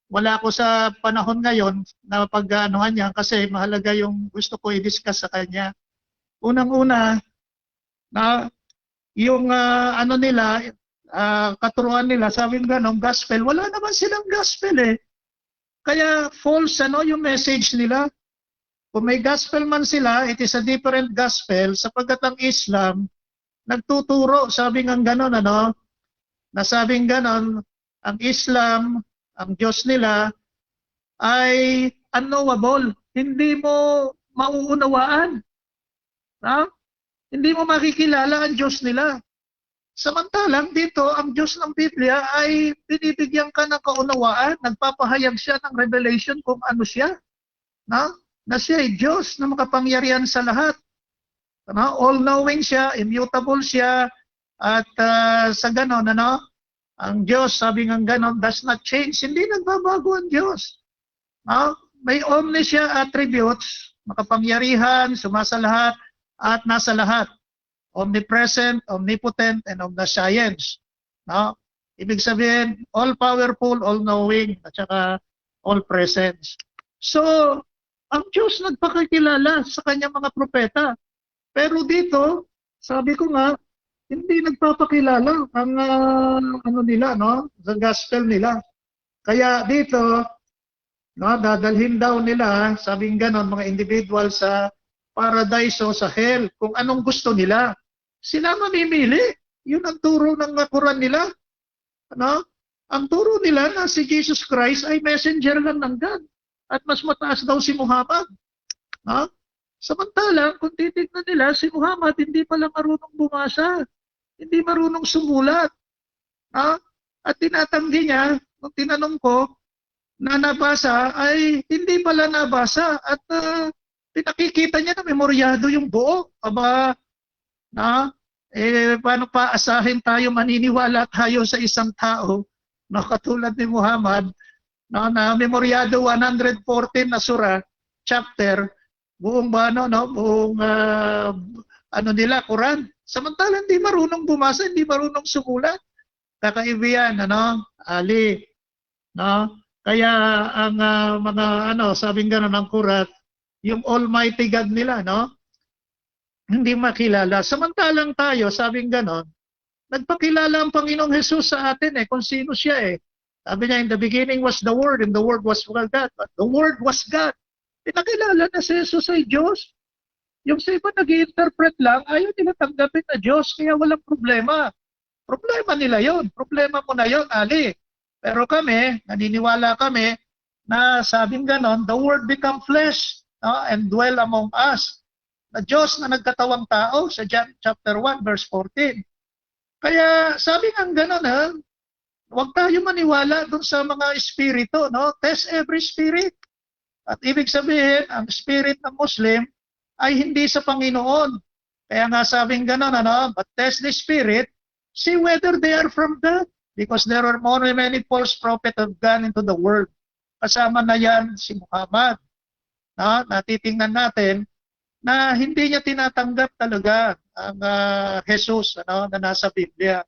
wala ko sa panahon ngayon na pag-anuhan niya kasi mahalaga yung gusto ko i-discuss sa kanya. Unang-una, yung katuruan nila, sabi nga ng gospel, wala naman silang gospel Kaya false yung message nila. Kung may gospel man sila, it is a different gospel sapagkat ang Islam nagtuturo, sabi nga ganon, nasabing ganon, ang Islam, ang Diyos nila ay unknowable. Hindi mo mauunawaan. Hindi mo makikilala ang Diyos nila. Samantalang dito, ang Diyos ng Biblia ay binibigyan ka ng kaunawaan, nagpapahayag siya ng revelation kung ano siya. Na siya ay Diyos na makapangyarihan sa lahat. All-knowing siya, immutable siya, at sa ganon, ang Diyos, sabi nga ganon, does not change. Hindi nagbabago ang Diyos. May omniscient attributes makapangyarihan, sumasalahat, at nasa lahat. Omnipresent, omnipotent, and omniscience. No? Ibig sabihin, all-powerful, all-knowing, at saka all-presence. So, ang Diyos nagpakikilala sa kanyang mga propeta. Pero dito, sabi ko nga, hindi nagpapakilala ang ano nila, no? The gospel nila. Kaya dito, no, dadalhin daw nila, sabing ganon, mga individual sa paradise o sa hell, kung anong gusto nila. Sila mamimili. Yun ang turo ng Quran nila. Ano? Ang turo nila na si Jesus Christ ay messenger lang ng God. At mas mataas daw si Muhammad. No? Samantalang, kung titignan nila, si Muhammad hindi pala marunong bumasa. Hindi marunong sumulat. No? At tinatanggi niya, nung tinanong ko, na nabasa ay hindi pala nabasa. At pinakikita niya na memoryado yung buo. Aba, na, paano pa asahin tayo, maniniwala tayo sa isang tao na katulad ni Muhammad, na memoryado 114 na surah, chapter, buong buong ano nila, Quran. Samantala hindi marunong bumasa, hindi marunong sumulat. Kakaibigan, Ali, no? Kaya ang mga sabing gano'n ng Quran, yung Almighty God nila, no? Hindi makilala. Samantalang tayo, sabing ganon, nagpakilala ang Panginoong Jesus sa atin kung sino siya Sabi niya, in the beginning was the Word, and the Word was God, but the Word was God. Pinakilala na si Jesus ay Diyos. Yung sa iba nag-i-interpret lang, ayaw nila tanggapin na Diyos, kaya walang problema. Problema nila yon. Problema mo na yon, Ali. Pero kami, naniniwala kami, na sabing ganon, the Word become flesh, no, and dwell among us. Na Diyos na nagkatawang tao sa John chapter 1 verse 14. Kaya sabi nga gano'n, huwag tayo maniwala dun sa mga espiritu, no? Test every spirit. At ibig sabihin, ang spirit ng Muslim ay hindi sa Panginoon. Kaya nga sabing gano'n, but test the spirit, see whether they are from God. Because there are more many false prophets have gone into the world. Kasama na yan si Muhammad. No? Natitingnan natin na hindi niya tinatanggap talaga ang Jesus na nasa Biblia.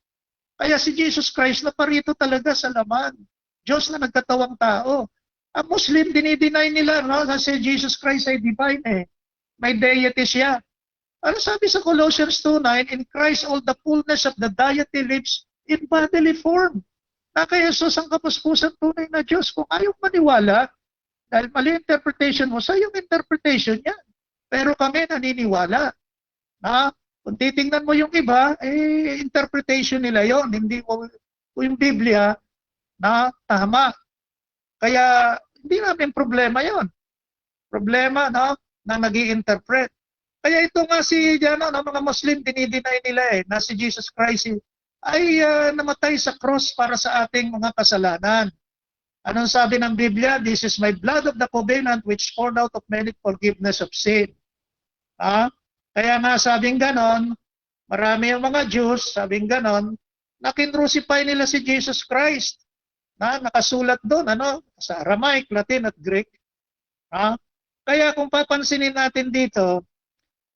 Kaya si Jesus Christ na parito talaga sa laman. Diyos na nagkatawang tao. Ang Muslim, dinideny nila na si Jesus Christ ay divine May deity siya. Ano sabi sa Colossians 2:9, in Christ all the fullness of the deity lives in bodily form. Na kay Jesus ang kapuspusan tunay na Diyos. Kung ayaw maniwala, dahil mali interpretation mo, sa iyong interpretation yan. Pero kami naniniwala na kung titingnan mo yung iba, interpretation nila yon, hindi mo yung Biblia na tama. Kaya hindi namin problema yon. Problema na nag-i-interpret. Kaya ito nga si mga Muslim, dinideny nila na si Jesus Christ ay namatay sa cross para sa ating mga kasalanan. Anong sabi ng Biblia? This is my blood of the covenant which poured out of many forgiveness of sin. Kaya nga sabing ganon, marami ang mga Jews, sabing ganon, na kinrucify nila si Jesus Christ. Nakasulat doon, sa Aramaic, Latin at Greek. Kaya kung papansinin natin dito,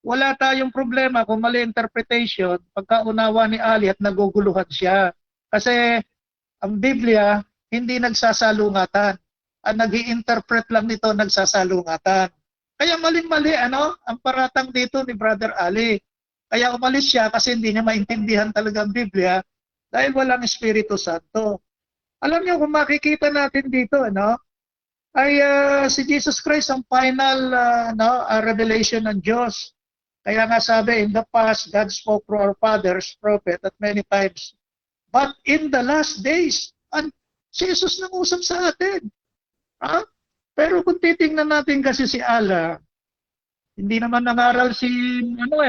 wala tayong problema kung mali interpretation pagkaunawa ni Ali at naguguluhan siya. Kasi ang Biblia hindi nagsasalungatan. Ang nag-i-interpret lang nito nagsasalungatan. Kaya maling-mali ang paratang dito ni Brother Ali. Kaya umalis siya kasi hindi niya maintindihan talaga ang Biblia dahil walang Espiritu Santo. Alam niyo kung makikita natin dito, ay si Jesus Christ ang final revelation ng Diyos. Kaya nga sabi, in the past, God spoke through our fathers, prophet, at many times. But in the last days, si Jesus nang usap sa atin. Pero kung titingnan natin kasi si Allah, hindi naman nangaral si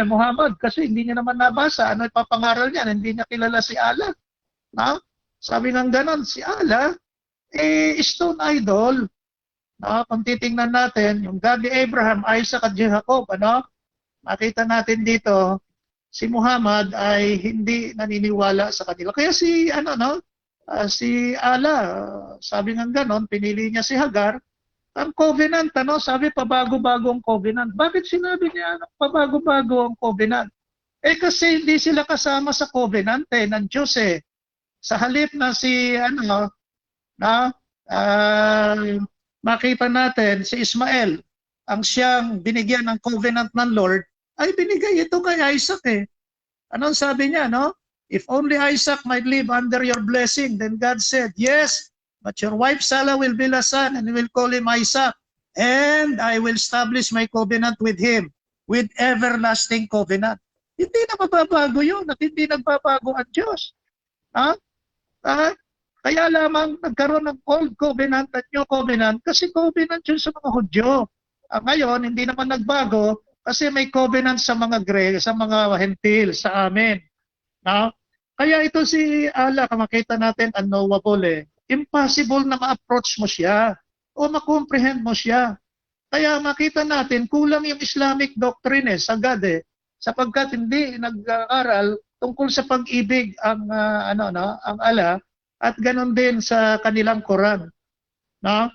Muhammad kasi hindi niya naman nabasa. Ano ipapangaral niya? Hindi niya kilala si Allah. Sabi ng ganon, si Allah, stone idol. Kung titingnan natin, yung God ni Abraham, Isaac at Jacob, makita natin dito, si Muhammad ay hindi naniniwala sa kanila. Kaya si Allah, sabi ng ganon, pinili niya si Hagar Ang covenant, ano, sabi pabago-bago ang covenant. Bakit sinabi niya pabago-bago ang covenant? Eh kasi hindi sila kasama sa covenant ng Diyos eh. Sa halip na si ano, na makita natin si Ismael, ang siyang binigyan ng covenant ng Lord, ay binigay ito kay Isaac eh. Anong sabi niya, no? If only Isaac might live under your blessing, then God said, yes, but your wife Sarah will be a son, and you will call him Isaac. And I will establish my covenant with him, with everlasting covenant. Hindi na mababago yun, at hindi nagbabago ang Diyos. Ha? Kaya lamang nagkaroon ng Old Covenant at New Covenant, kasi covenant yun sa mga Hudyo. Ngayon, hindi naman nagbago, kasi may covenant sa mga Greg, sa mga Hentil, sa amin. No? Kaya ito si Allah, makita natin unknowable eh. Impossible na ma-approach mo siya o ma-comprehend mo siya. Kaya makita natin, kulang yung Islamic doctrine sa God eh. Sapagkat hindi nag-aaral tungkol sa pag-ibig ang ang Allah at ganon din sa kanilang Quran. No?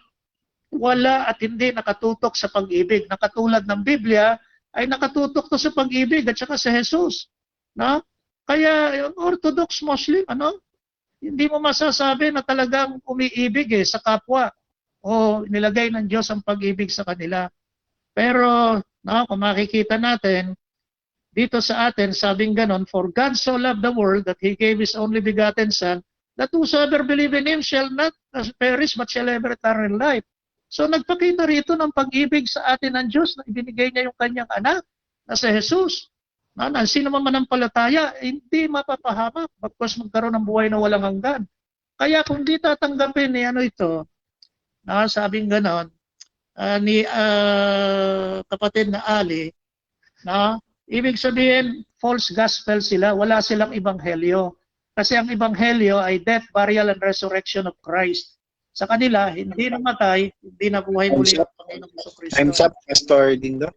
Wala at hindi nakatutok sa pag-ibig. Nakatulad ng Biblia ay nakatutok to sa pag-ibig at saka sa Jesus. No? Kaya yung Orthodox Muslim, hindi mo masasabi na talagang umiibig sa kapwa o nilagay ng Diyos ang pag-ibig sa kanila. Pero kung makikita natin, dito sa atin, sabing ganon, for God so loved the world that He gave His only begotten Son, that whosoever believe in Him shall not perish but shall have eternal life. So nagpakita rito ng pag-ibig sa atin ng Diyos na ibinigay niya yung kanyang anak na si Jesus. Sino man manampalataya, hindi mapapahamak bagkus magkaroon ng buhay na walang hanggan. Kaya kung di tatanggapin ni sabing ganon, ni kapatid na Ali, ibig sabihin, false gospel sila, wala silang ebanghelyo. Kasi ang ebanghelyo ay death, burial, and resurrection of Christ. Sa kanila, hindi namatay, hindi nabuhay muli ang Panginoong Jesucristo. Time's up, Pastor Dindo.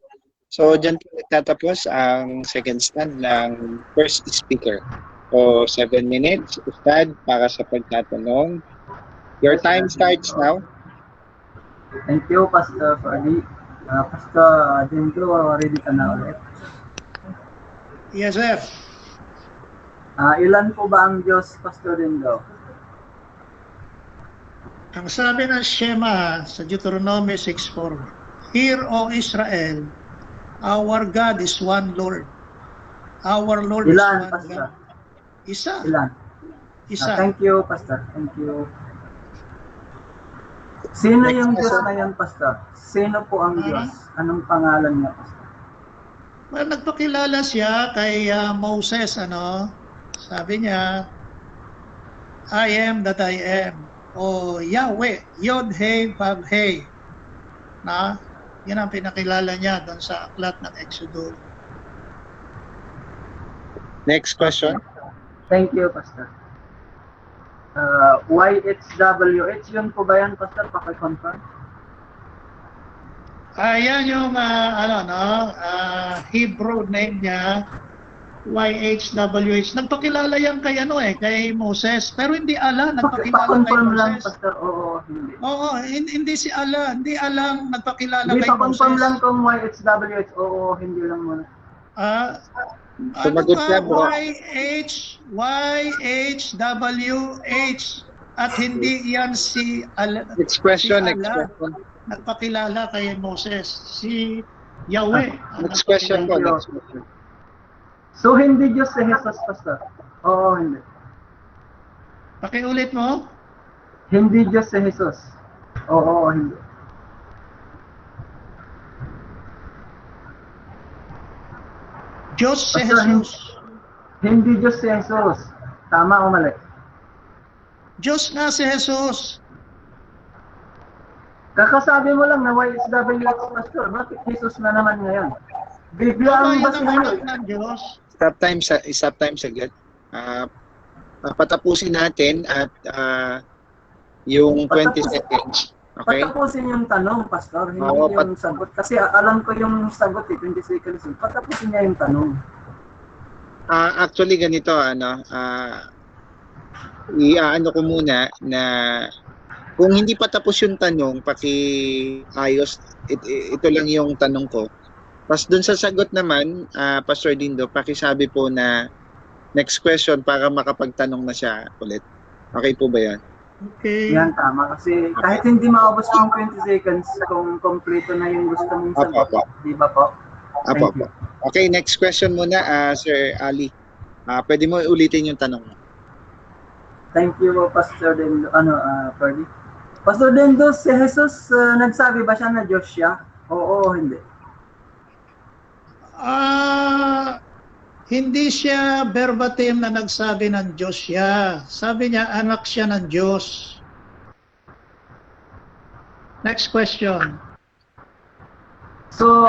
So, dyan po nagtatapos ang second stand ng first speaker. So, 7 minutes, Ustad, para sa pagtatanong. Your time starts now. Thank you, Pastor Ferdy. Pastor Dindo, ready ka na ulit? Yes, sir. Ilan po ba ang Diyos, Pastor Dindo? Ang sabi ng Shema sa Deuteronomy 6:4, Hear, O Israel, our God is one Lord. Our Lord Ilan, is one Pastor? God. Isa. Ilan? Isa. Thank you, Pastor. Thank you. Sino yung Diyos na yan, Pastor? Sino po ang Diyos? Anong pangalan niya, Pastor? Well, nagpakilala siya kay Moses, sabi niya, I am that I am. O Yahweh, Yod-He, Vav-He. Yan ang pinakilala niya doon sa aklat ng Exodus. Next question. Thank you, Pastor. YHWH, yun po ba yan, Pastor? Paki-confirm. Yan yung Hebrew name niya, YHWH. Nagpakilala yan kay kay Moses, pero hindi Allah nagpakilala kay Pa-confirm Moses. lang, Pastor. Oo, hindi. Oo, hindi si Allah, hindi Allah nagpakilala Hindi, kay Moses. pa-confirm lang kung YHWH. Oo, hindi lang muna. Sumagot ka, bro. YHWH at hindi yan si Allah. Next question, si next Allah question. nagpakilala kay Moses, si Yahweh. Next question po, next question. So, hindi Diyos si Jesus, Pastor? Oo, hindi. Pakiulit mo? Hindi Diyos si Jesus? Oo, hindi. Diyos si Pastor, Jesus. Hindi Diyos si Jesus. Tama o mali? Diyos nga si Jesus. Kakasabi mo lang na YHWH, Pastor. Bakit Jesus na naman ngayon? Bigla ang Yan ang basin anak ng Diyos. Stop time saglit. Patapusin natin at yung 20 seconds. Okay? Patapusin yung tanong, Pastor. Hindi Oo, yung sagot. Kasi alam ko yung sagot 20 seconds. Patapusin niya yung tanong. Actually, ganito, iano ko muna na Kung hindi pa tapos yung tanong, paki-ayos. Ito lang yung tanong ko. Tapos dun sa sagot naman, Pastor Dindo, pakisabi po na next question para makapagtanong na siya ulit. Okay po ba yan? Okay. Yan, tama. Kasi kahit hindi maubos yung 20 seconds, kung kompleto na yung gusto mong sagot, Apo. di ba po? Apo, Thank you. apo. Okay, next question muna, Sir Ali. Pwede mo ulitin yung tanong mo. Thank you po, Pastor Dendo. Ferdy? Pastor Dendo, si Jesus, nagsabi ba siya na Diyos siya? Oo o hindi? Hindi siya verbatim na nagsabi ng Diyos siya. Sabi niya, anak siya ng Diyos. Next question. So,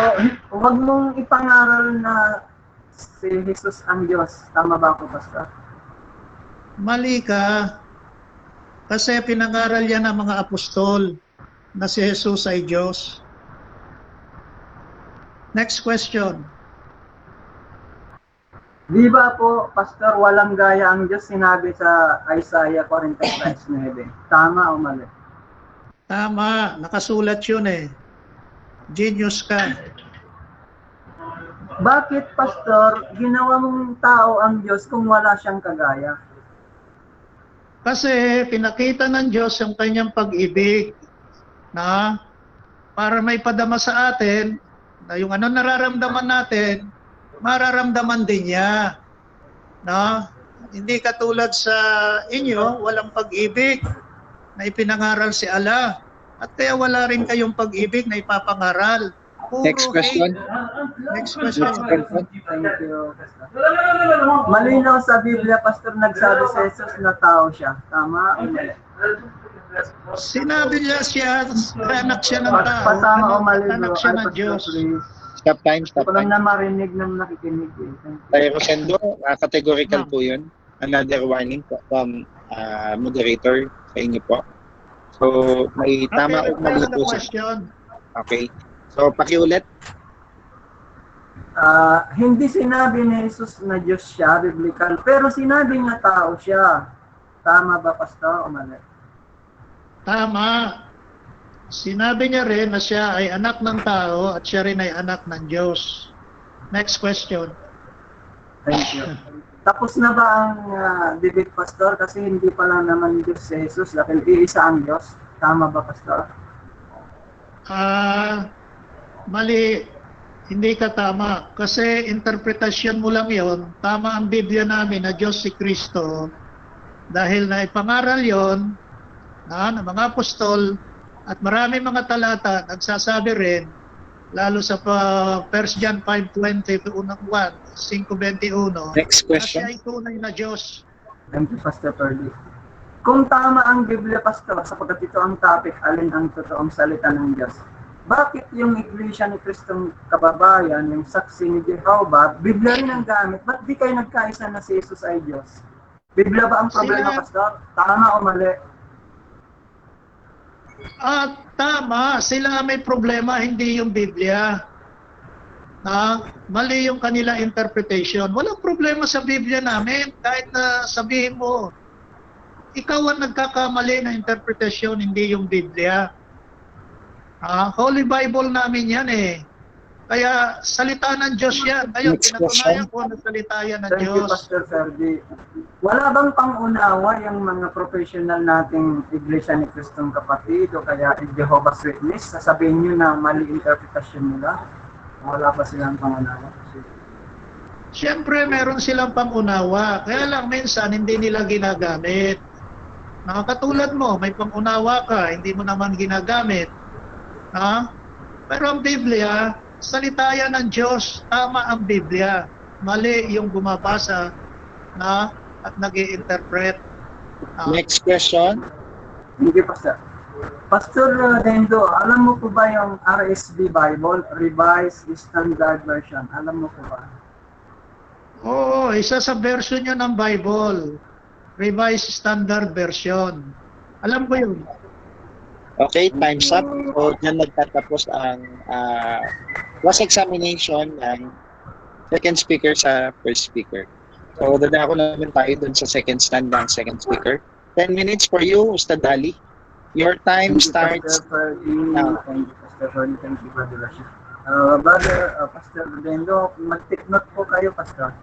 huwag mong ipangaral na si Jesus ang Diyos. Tama ba ako, Pastor? Mali ka. Kasi pinangaral yan ng mga apostol na si Jesus ay Diyos. Next question. Di ba po, Pastor, walang gaya ang Diyos sinabi sa Isaiah 43:9? Tama o mali? Tama. Nakasulat yun eh. Genius ka. Bakit, Pastor, ginawa mong tao ang Diyos kung wala siyang kagaya? Kasi pinakita ng Diyos yung kanyang pag-ibig na para may padama sa atin na yung ano nararamdaman natin, mararamdaman din niya. No? Hindi katulad sa inyo, walang pag-ibig na ipinangaral si Allah. At kaya wala rin kayong pag-ibig na ipapangaral. Puro Next question. hate. Next question. Thank you, Pastor. Malinaw sa Biblia, Pastor, nagsabi si Jesus na tao siya. Tama o mali? Sinabi niya siya, anak siya ng tao. Patama o mali? Anak siya ng Pastor, Diyos. please. Stop time, Hindi stop ko lang time. na marinig ng nakikinig. Thank you. Tayo Rosendo, categorical po yun. Another warning from moderator sa inyo po. So, may tama o mali po sa... question. Okay. So, pakiulit. Hindi sinabi ni Jesus na Diyos siya, biblical, pero sinabi niya tao siya. Tama ba, Pastor, o mali? Tama. Sinabi niya rin na siya ay anak ng tao at siya rin ay anak ng Diyos. Next question. Thank you. Tapos na ba ang debate, Pastor? Kasi hindi pa lang naman Diyos si Jesus, dahil iisa ang Diyos. Tama ba, Pastor? Mali. Hindi ka tama. Kasi interpretasyon mo lang yon. Tama ang Biblia namin na Diyos si Kristo. Dahil na ipangaral yon ng mga apostol at marami mga talata nagsasabi rin, lalo sa 1 John 5:20, unang 1, 5:21, Next na siya question. ay tunay na Diyos. Thank you, Pastor Ferdy. Kung tama ang Biblia, Pastor, sapagkat ito ang topic, alin ang totoong salita ng Diyos? Bakit yung Iglesia ni Kristong Kababayan, yung saksi ni Jehovah, Biblia rin ang gamit? Ba't di kayo nagkaisa na si Jesus ay Diyos? Biblia ba ang problema, Pastor? Tama o mali? Tama, sila may problema, hindi yung Biblia. Mali yung kanila interpretation. Walang problema sa Biblia namin, kahit na sabihin mo, ikaw ang nagkakamali na interpretation, hindi yung Biblia. Holy Bible namin yan eh. Kaya salita ng Diyos yan. Ngayon, Next pinatunayan question. ko na salita yan ng Thank you, Diyos. Pastor Ferdy. Wala bang pangunawa yung mga professional nating Iglesia ni Kristong Kapatid o kaya Jehovah's Witness? Sasabihin nyo na mali interpretasyon nila? Wala pa silang pangunawa? Siyempre, meron silang pangunawa. Kaya lang minsan, hindi nila ginagamit. Katulad mo, may pangunawa ka, hindi mo naman ginagamit. Pero ang Biblia, salita yan ng Diyos. Tama ang Biblia. Mali yung bumabasa at nag-i-interpret. Next question. Hindi, Pastor. Pastor Dendo, alam mo po ba yung RSV Bible, Revised Standard Version? Alam mo po ba? Oo, isa sa version yun ng Bible. Revised Standard Version. Alam ko yun. Okay, time's up. So, dyan nagtatapos ang cross-examination ng second speaker sa first speaker. So, dadako naman tayo dun sa second stand ng second speaker. 10 minutes for you, Ustad Ali. Your time Thank you, starts Pastor Ferdy. now. Thank you, Pastor Ferdy. Thank you, Brother Rashid. Pastor Rodendo, mag-take note po kayo, Pastor.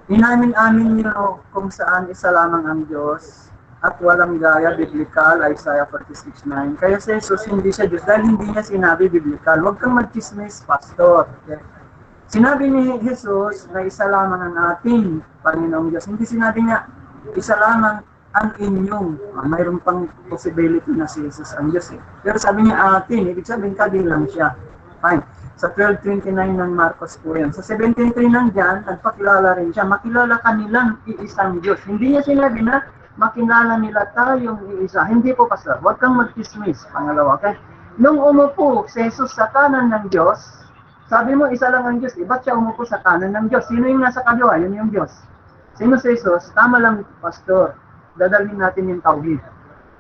Inamin-amin niyo kung saan isa lamang ang Diyos at walang gaya, biblical, Isaiah 46:9. Kaya si Jesus hindi siya Diyos dahil hindi niya sinabi biblical. Huwag kang mag-chismis, Pastor. Okay? Sinabi ni Jesus na isa lamang ang ating Panginoong Diyos. Hindi sinabi niya, isa lamang ang inyong. Mayroon pang possibility na si Jesus ang Diyos. Pero sabi niya atin, ibig sabihin kabilang siya. Fine. Sa 12:29 ng Marcos po yan. Sa 17:3 ng John, nagpakilala rin siya. Makilala kanilang iisang Diyos. Hindi niya sinabi na makilala nila tayong iisa. Hindi po, Pastor. Huwag kang mag-dismiss. Pangalawa, okay? Nung umupo si Jesus sa kanan ng Diyos, sabi mo, isa lang ang Diyos. Ba't siya umupo sa kanan ng Diyos? Sino yung nasa kaliwa? Yun yung Diyos. Sino si Jesus? Tama lang, Pastor. Dadalhin natin yung tawhid.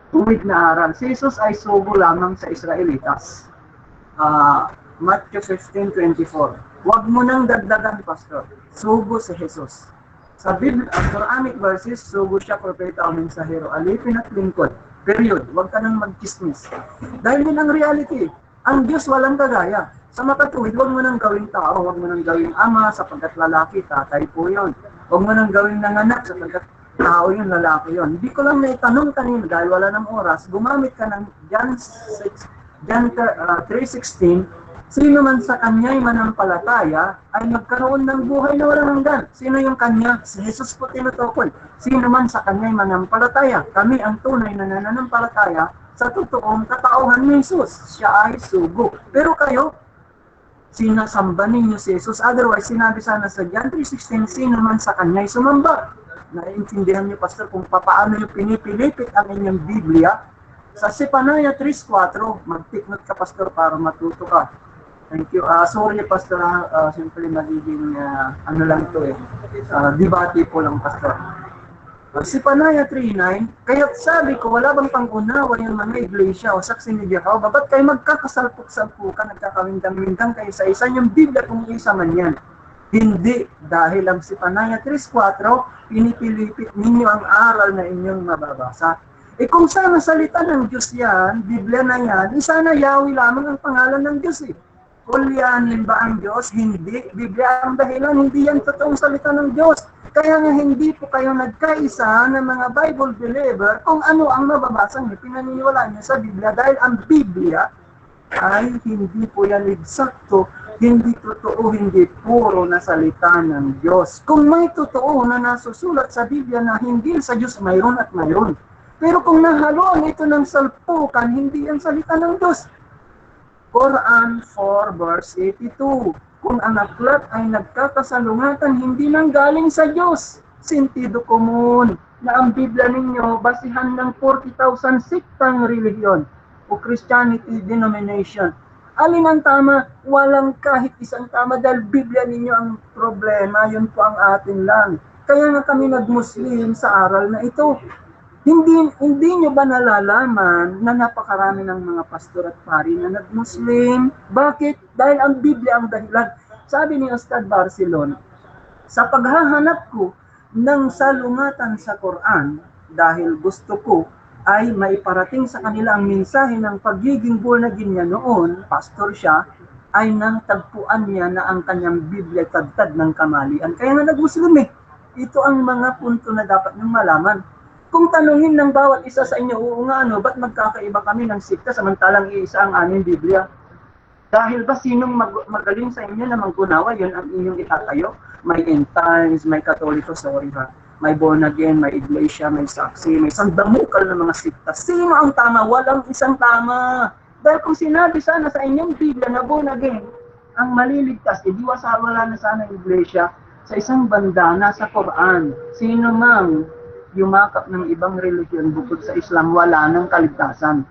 Tuwid na aral. Si Jesus ay sugo lamang sa Israelitas. Matthew 16:24. Huwag mo nang dagdagan, Pastor. Sugo si Jesus. Sa Quranic verses, sugo siya, propeta o mensahero, alipin at lingkod. Period. Huwag ka nang mag-chismis. Dahil yun ang reality. Ang Diyos walang kagaya. Sa makatuwid, huwag mo nang gawing tao, huwag mo nang gawing ama, sapagkat lalaki, tatay po yun. Huwag mo nang gawing nanganak, sapagkat tao yun, lalaki yun. Hindi ko lang naitanong kanina dahil wala ng oras, gumamit ka ng John 3:16, sino man sa kanya'y manampalataya ay magkaroon ng buhay na walang hanggan. Sino yung kanya? Si Jesus po tinutukoy. Sino man sa kanya'y manampalataya. Kami ang tunay na nananampalataya sa totoong katauhan ni Jesus. Siya ay sugo. Pero kayo, sinasamba ninyo si Jesus. Otherwise, sinabi sana sa John 3:16, sino man sa kanya'y sumamba. Naiintindihan niyo, Pastor, kung paano yung pinipilipit ang inyong Biblia. Sa Zephaniah 3:4, mag-take note ka, Pastor, para matuto ka. Thank you. Sorry, Pastor, siyempre magiging ano lang to debate po lang, Pastor. Zephaniah 3:9, kaya't sabi ko, wala bang pangunawa yung mga iglesia o saksi ni Jehovah, ba't kayo magkakasalpok-salpukan, nagkakawindang-windang kayo sa isa yung Biblia kung isa man yan? Hindi, dahil ang Zephaniah 3:4, pinipilipit ninyo ang aral na inyong mababasa. Kung sana salita ng Diyos yan, Biblia na yan, sana Yahweh lamang ang pangalan ng Diyos Kulyanin ba ang Diyos? Hindi. Biblia ang dahilan, hindi yan totoong salita ng Diyos. Kaya nga hindi po kayo nagkaisa ng mga Bible believer kung ano ang mababasa niyo, pinaniniwalaan niyo sa Biblia dahil ang Biblia ay hindi po yan eksakto, hindi totoo, hindi puro na salita ng Diyos. Kung may totoo na nasusulat sa Biblia na hindi sa Diyos, mayroon at mayroon. Pero kung nahaluan ito ng salpukan, hindi yan salita ng Diyos. Quran 4 verse 82. Kung ang aklat ay nagkakasalungatan, hindi nang galing sa Diyos. Sentido komun na ang Biblia ninyo basihan ng 40,000 siktang relihiyon o Christianity denomination. Alin ang tama? Walang kahit isang tama dahil Biblia ninyo ang problema. Yun po ang atin lang. Kaya nga kami nag-Muslim sa aral na ito. Hindi nyo ba nalalaman na napakarami ng mga pastor at pari na nag-Muslim? Bakit? Dahil ang Biblia ang dahilan. Sabi ni Ustad Barcelon, sa paghahanap ko ng salungatan sa Quran, dahil gusto ko ay maiparating sa kanila ang mensahe ng pagiging born again niya noon, pastor siya, ay nang tagpuan niya na ang kanyang Biblia tagtad ng kamalian. Kaya nga nag-Muslim Ito ang mga punto na dapat niyong malaman. Kung tanungin ng bawat isa sa inyo, oo nga ba't magkakaiba kami ng sikta samantalang iisa ang aming Biblia? Dahil ba sinong magaling sa inyo na magkunawa, yun ang inyong itatayo? May end times, may Katoliko, may born again, may iglesia, may saksi, may sandamukal na mga sikta. Sino ang tama? Walang isang tama. Dahil kung sinabi sana sa inyong Biblia na born again, ang maliligtas, wala na sana ang iglesia, sa isang banda, nasa Quran, sino mang yumakap ng ibang religion bukod sa Islam, wala ng kaligtasan.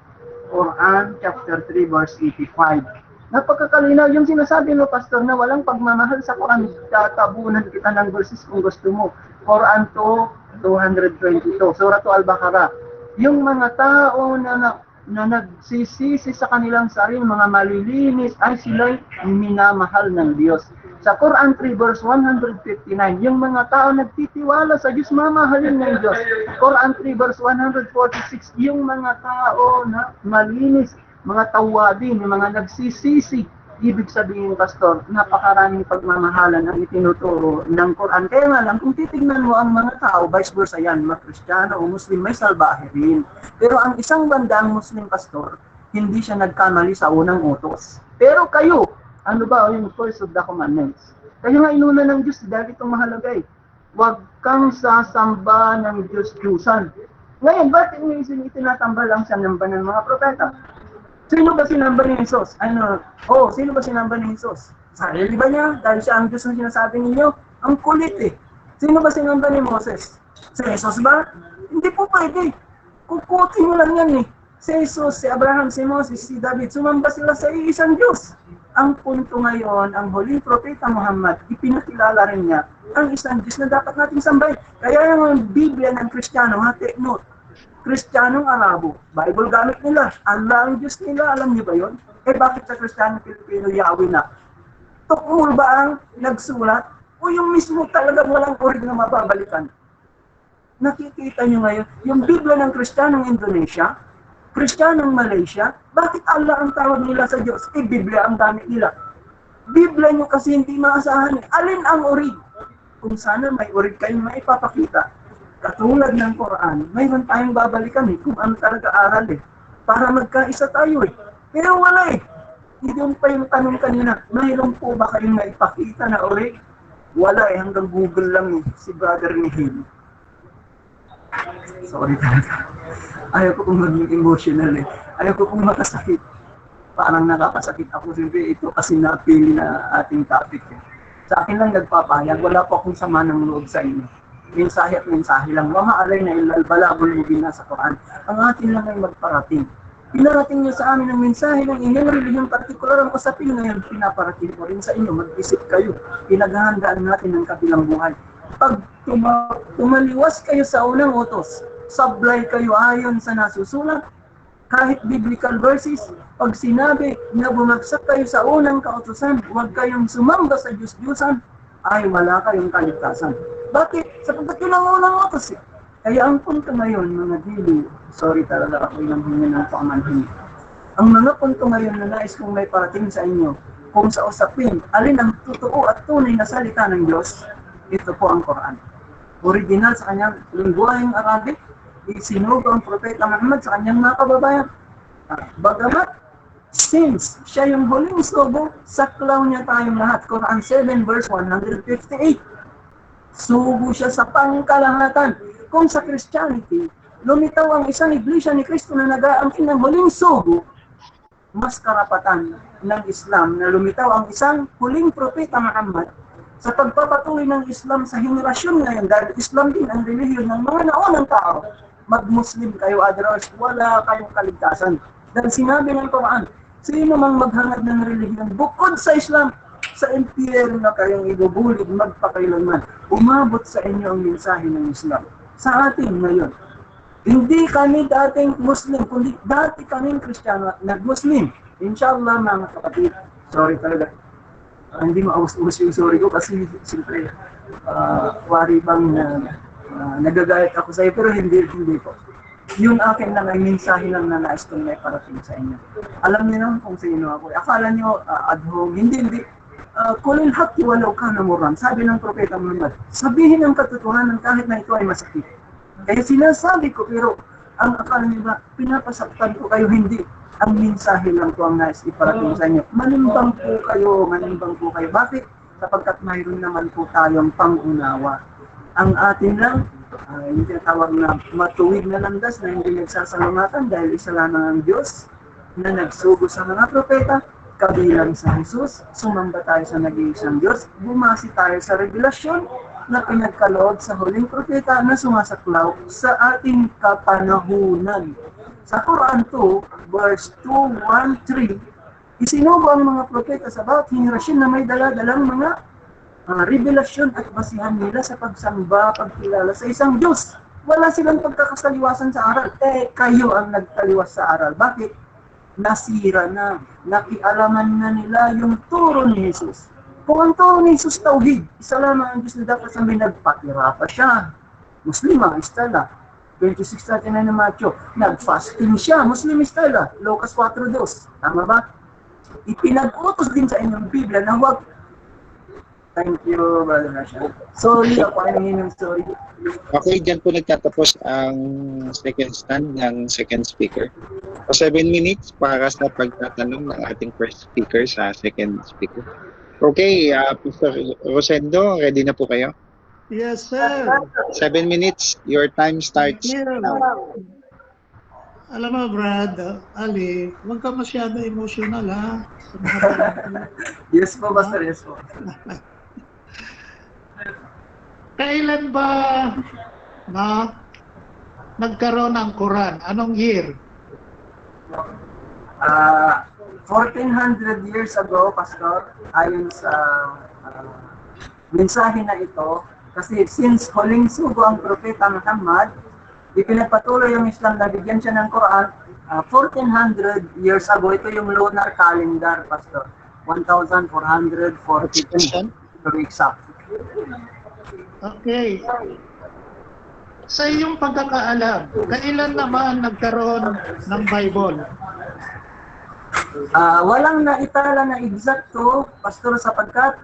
Quran chapter 3 verse 85. Napakakalinaw yung sinasabi mo, Pastor, na walang pagmamahal sa Quran. Tatabunan kita ng verses kung gusto mo. Quran 2:222, Surah Al-Baqarah. Yung mga tao na na nagsisisi sa kanilang sarili, mga malilinis, ay sila'y minamahal ng Diyos. Sa Quran 3 verse 159, yung mga tao nagtitiwala sa Diyos, mamahalin ng Diyos. Quran 3 verse 146, yung mga tao na malinis, mga tawadin, yung mga nagsisisi, ibig sabihin, Pastor, napakaraming pagmamahalan ang itinuturo ng Quran. Kaya nga lang, kung titignan mo ang mga tao, vice versa yan, mga Kristiyano o Muslim, may salbahe rin. Pero ang isang bandang Muslim, Pastor, hindi siya nagkamali sa unang utos. Pero kayo, ano ba yung first of the commandments? Kayo nga inuna ng Diyos dahil itong mahalaga eh. Huwag kang sasamba ng Diyos-Diyusan. Ngayon, bakit itinatambal ang sinamba ng mga propeta? Sino ba sinamba ni Jesus? Sino ba sinamba ni Jesus? Sarili ba niya? Dahil siya ang Diyos na sinasabi ninyo? Ang kulit eh. Sino ba sinamba ni Moses? Si Jesus ba? Hindi po pwede. Kukutin mo lang yan eh. Si Jesus, si Abraham, si Moses, si David, sumamba sila sa isang Diyos. Ang punto ngayon, ang huling propeta Muhammad, ipinakilala rin niya ang isang Diyos na dapat nating sambahin. Kaya yung Biblia ng Kristiyano, take note, Kristiyanong Arabo, Bible gamit nila. Allah ang Diyos nila, alam niyo ba yun? Bakit sa Kristiyanong Pilipino, Yahweh na? Tukmul ba ang nagsulat? O yung mismo talagang walang orig na mababalikan? Nakikita niyo ngayon, yung Biblia ng Kristiyanong Indonesia, Kristiyanong Malaysia, bakit Allah ang tawag nila sa Diyos? Biblia ang gamit nila. Biblia niyo kasi hindi maasahan. Alin ang orig? Kung sana may orig kayong maipapakita, katulad ng Quran, mayroon tayong babalikan kung ano talaga aral para magkaisa tayo Pero wala Hindi pa yung tanong kanina, mayroon po ba kayong maipakita na orig? Wala hanggang Google lang si brother ni Hill. Sorry talaga. Ayaw ko kung maging emotional Ayaw ko kung makasakit. Parang nakakasakit ako siyempre ito kasi napili na ating topic Sa akin lang nagpapahayag, wala po akong sama ng loob sa inyo. Mensahe at mensahe lang. Mamaalay na ilalbalabol mo din sa Quran. Ang atin lang ay magparating. Pinarating niyo sa amin ang mensahe ng inyong relihiyong partikular ang usapin ngayon. Pinaparating ko rin sa inyo. Mag-isip kayo. Pinaghahandaan natin ang kabilang buhay. Pag tumaliwas kayo sa unang utos, sablay kayo ayon sa nasusulat, kahit biblical verses, pag sinabi na bumagsak kayo sa unang kautusan, huwag kayong sumamba sa Diyos-Diyusan, ay wala kayong kaligtasan. Bakit? Sapagkat yun ang unang utos Kaya ang punto ngayon, mga dili, sorry talaga ako ilang hinga ng pamanhin. Ang mga punto ngayon na nais kong may parating sa inyo, kung sa usapin, alin ang totoo at tunay na salita ng Diyos, ito po ang Quran. Original sa kanyang lingguaheng Arabic, isinugo ang propeta Muhammad sa kanyang mga kababayan. Bagamat, since siya yung huling sugo, saklaw niya tayong lahat. Quran 7 verse 158. Sugo siya sa pangkalahatan. Kung sa Christianity, lumitaw ang isang iglesia ni Kristo na nag-aangkin ng huling sugo, mas karapatan ng Islam na lumitaw ang isang huling propeta Muhammad sa pagpapatuloy ng Islam sa henerasyon ngayon, dahil Islam din ang relihiyon ng mga naunang tao. Mag-Muslim kayo, otherwise wala kayong kaligtasan. Dahil sinabi ng Quran, sino mang maghangad ng relihiyon bukod sa Islam, sa impyerno na kayong ibubulid magpakailanman. Umabot sa inyo ang mensahe ng Islam. Sa atin ngayon, hindi kami dating Muslim, kundi dati kaming Kristiyano at nag-Muslim. Inshallah mga kapatid, sorry talaga. Hindi maawas-uwas yung sorry ko kasi siyempre wari bang nagagayat ako sa iyo, pero hindi po. Yun akin lang ay mensahe lang na nais kong may parating sa inyo. Alam niyo naman kung sino ako. Akala niyo at home, hindi. Kulil haki walau kana murran. Sabi ng propeta Muhammad, sabihin ang katotohanan kahit na ito ay masakit. Kaya sinasabi ko, pero ang akala niyo ba, pinapasaktan ko kayo, hindi. Ang mensahe lang ko ang nais iparating sa inyo. Manimbang po kayo. Bakit? Sapagkat mayroon naman po tayong pangunawa. Ang atin lang, yung tinatawag na matuwid na landas na hindi nagsasalamatan dahil isa lamang ang Diyos na nagsugo sa mga propeta, kabilang sa Jesus, sumamba tayo sa nag-iisang Diyos, bumasi tayo sa revelasyon na pinagkaloob sa huling propeta na sumasaklaw sa ating kapanahunan. Sa Quran 2, verse 2, 1, 3, isinubo ang mga propeta sa bawat henerasyon na may dala-dalang mga revelasyon at basihan nila sa pagsamba, pagkilala sa isang Diyos. wala silang pagkakasaliwasan sa aral. Kayo ang nagtaliwas sa aral. Bakit? Nasira na. Nakialaman na nila yung turo ni Jesus. Kung ang turo ni Jesus tauhid, isa lamang ang Diyos na dapat sa nagpatira pa siya. Muslim ang istala. 26:39 na Matthew. Nag-fasting siya. Muslim istala. Lucas 4:2. Tama ba? Ipinag-utos din sa inyong Biblia na huwag. Thank you, Brother Rasha. Sorry, ako ay nanginang sorry. Okay, dyan po nagtatapos ang second stand ng second speaker. O 7 minutes para sa pagtatanong ng ating first speaker sa second speaker. Okay, Pastor Rosendo, ready na po kayo? Yes, sir. 7 minutes, your time starts Thank you. now. Alam mo, Brad, Ali, huwag ka masyado emotional, ha? Sa mga tanong. Yes po, Pastor. Yes po. Kailan ba nagkaroon ng Quran? Anong year? 1400 years ago, Pastor, ayon sa mensahe na ito, kasi since huling sugo ang Propeta Muhammad, ipinagpatuloy yung Islam na bigyan siya ng Quran 1400 years ago. Ito yung lunar calendar, Pastor. 1442 to be exact. Okay. Sa iyong pagkakaalam, kailan naman nagkaroon ng Bible? Walang naitala na eksakto, Pastor, sapagkat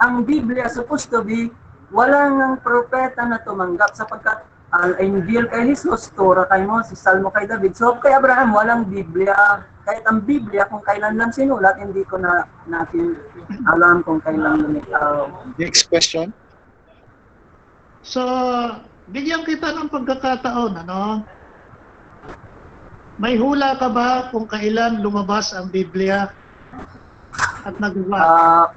ang Biblia supposed to be walang propeta na tumanggap sapagkat Al-Injil kay Jesus, Torah kay Moses, Salmo kay David. So kay Abraham walang Biblia. Kahit ang Biblia kung kailan lang sinulat, hindi ko na natin alam kung kailan lumitaw. Next question. So, bigyan kita ng pagkakataon, ano? May hula ka ba kung kailan lumabas ang Biblia at nagawa?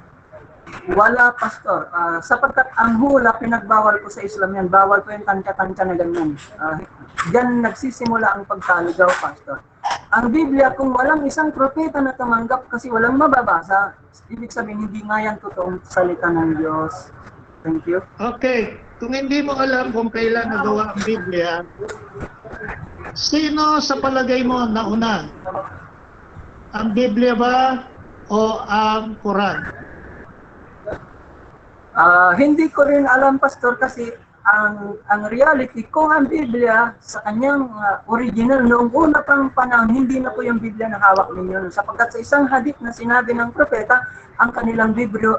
Wala, Pastor. Sapagkat ang hula, pinagbawal ko sa Islam yan. Bawal ko yung tansya-tansya na ganyan. Diyan nagsisimula ang pagkaligaw, Pastor. Ang Biblia, kung walang isang propeta na tumanggap kasi walang mababasa, ibig sabihin, hindi nga yan totoong salita ng Diyos. Thank you. Okay. Kung hindi mo alam kung kailan nagawa ang Biblia, sino sa palagay mo nauna? Ang Biblia ba o ang Quran? Hindi ko rin alam, Pastor, kasi ang reality, kung ang Biblia sa kanyang original noong una pang panahon, hindi na po yung Biblia na hawak ninyo. Sapagkat sa isang hadith na sinabi ng propeta, ang kanilang Biblia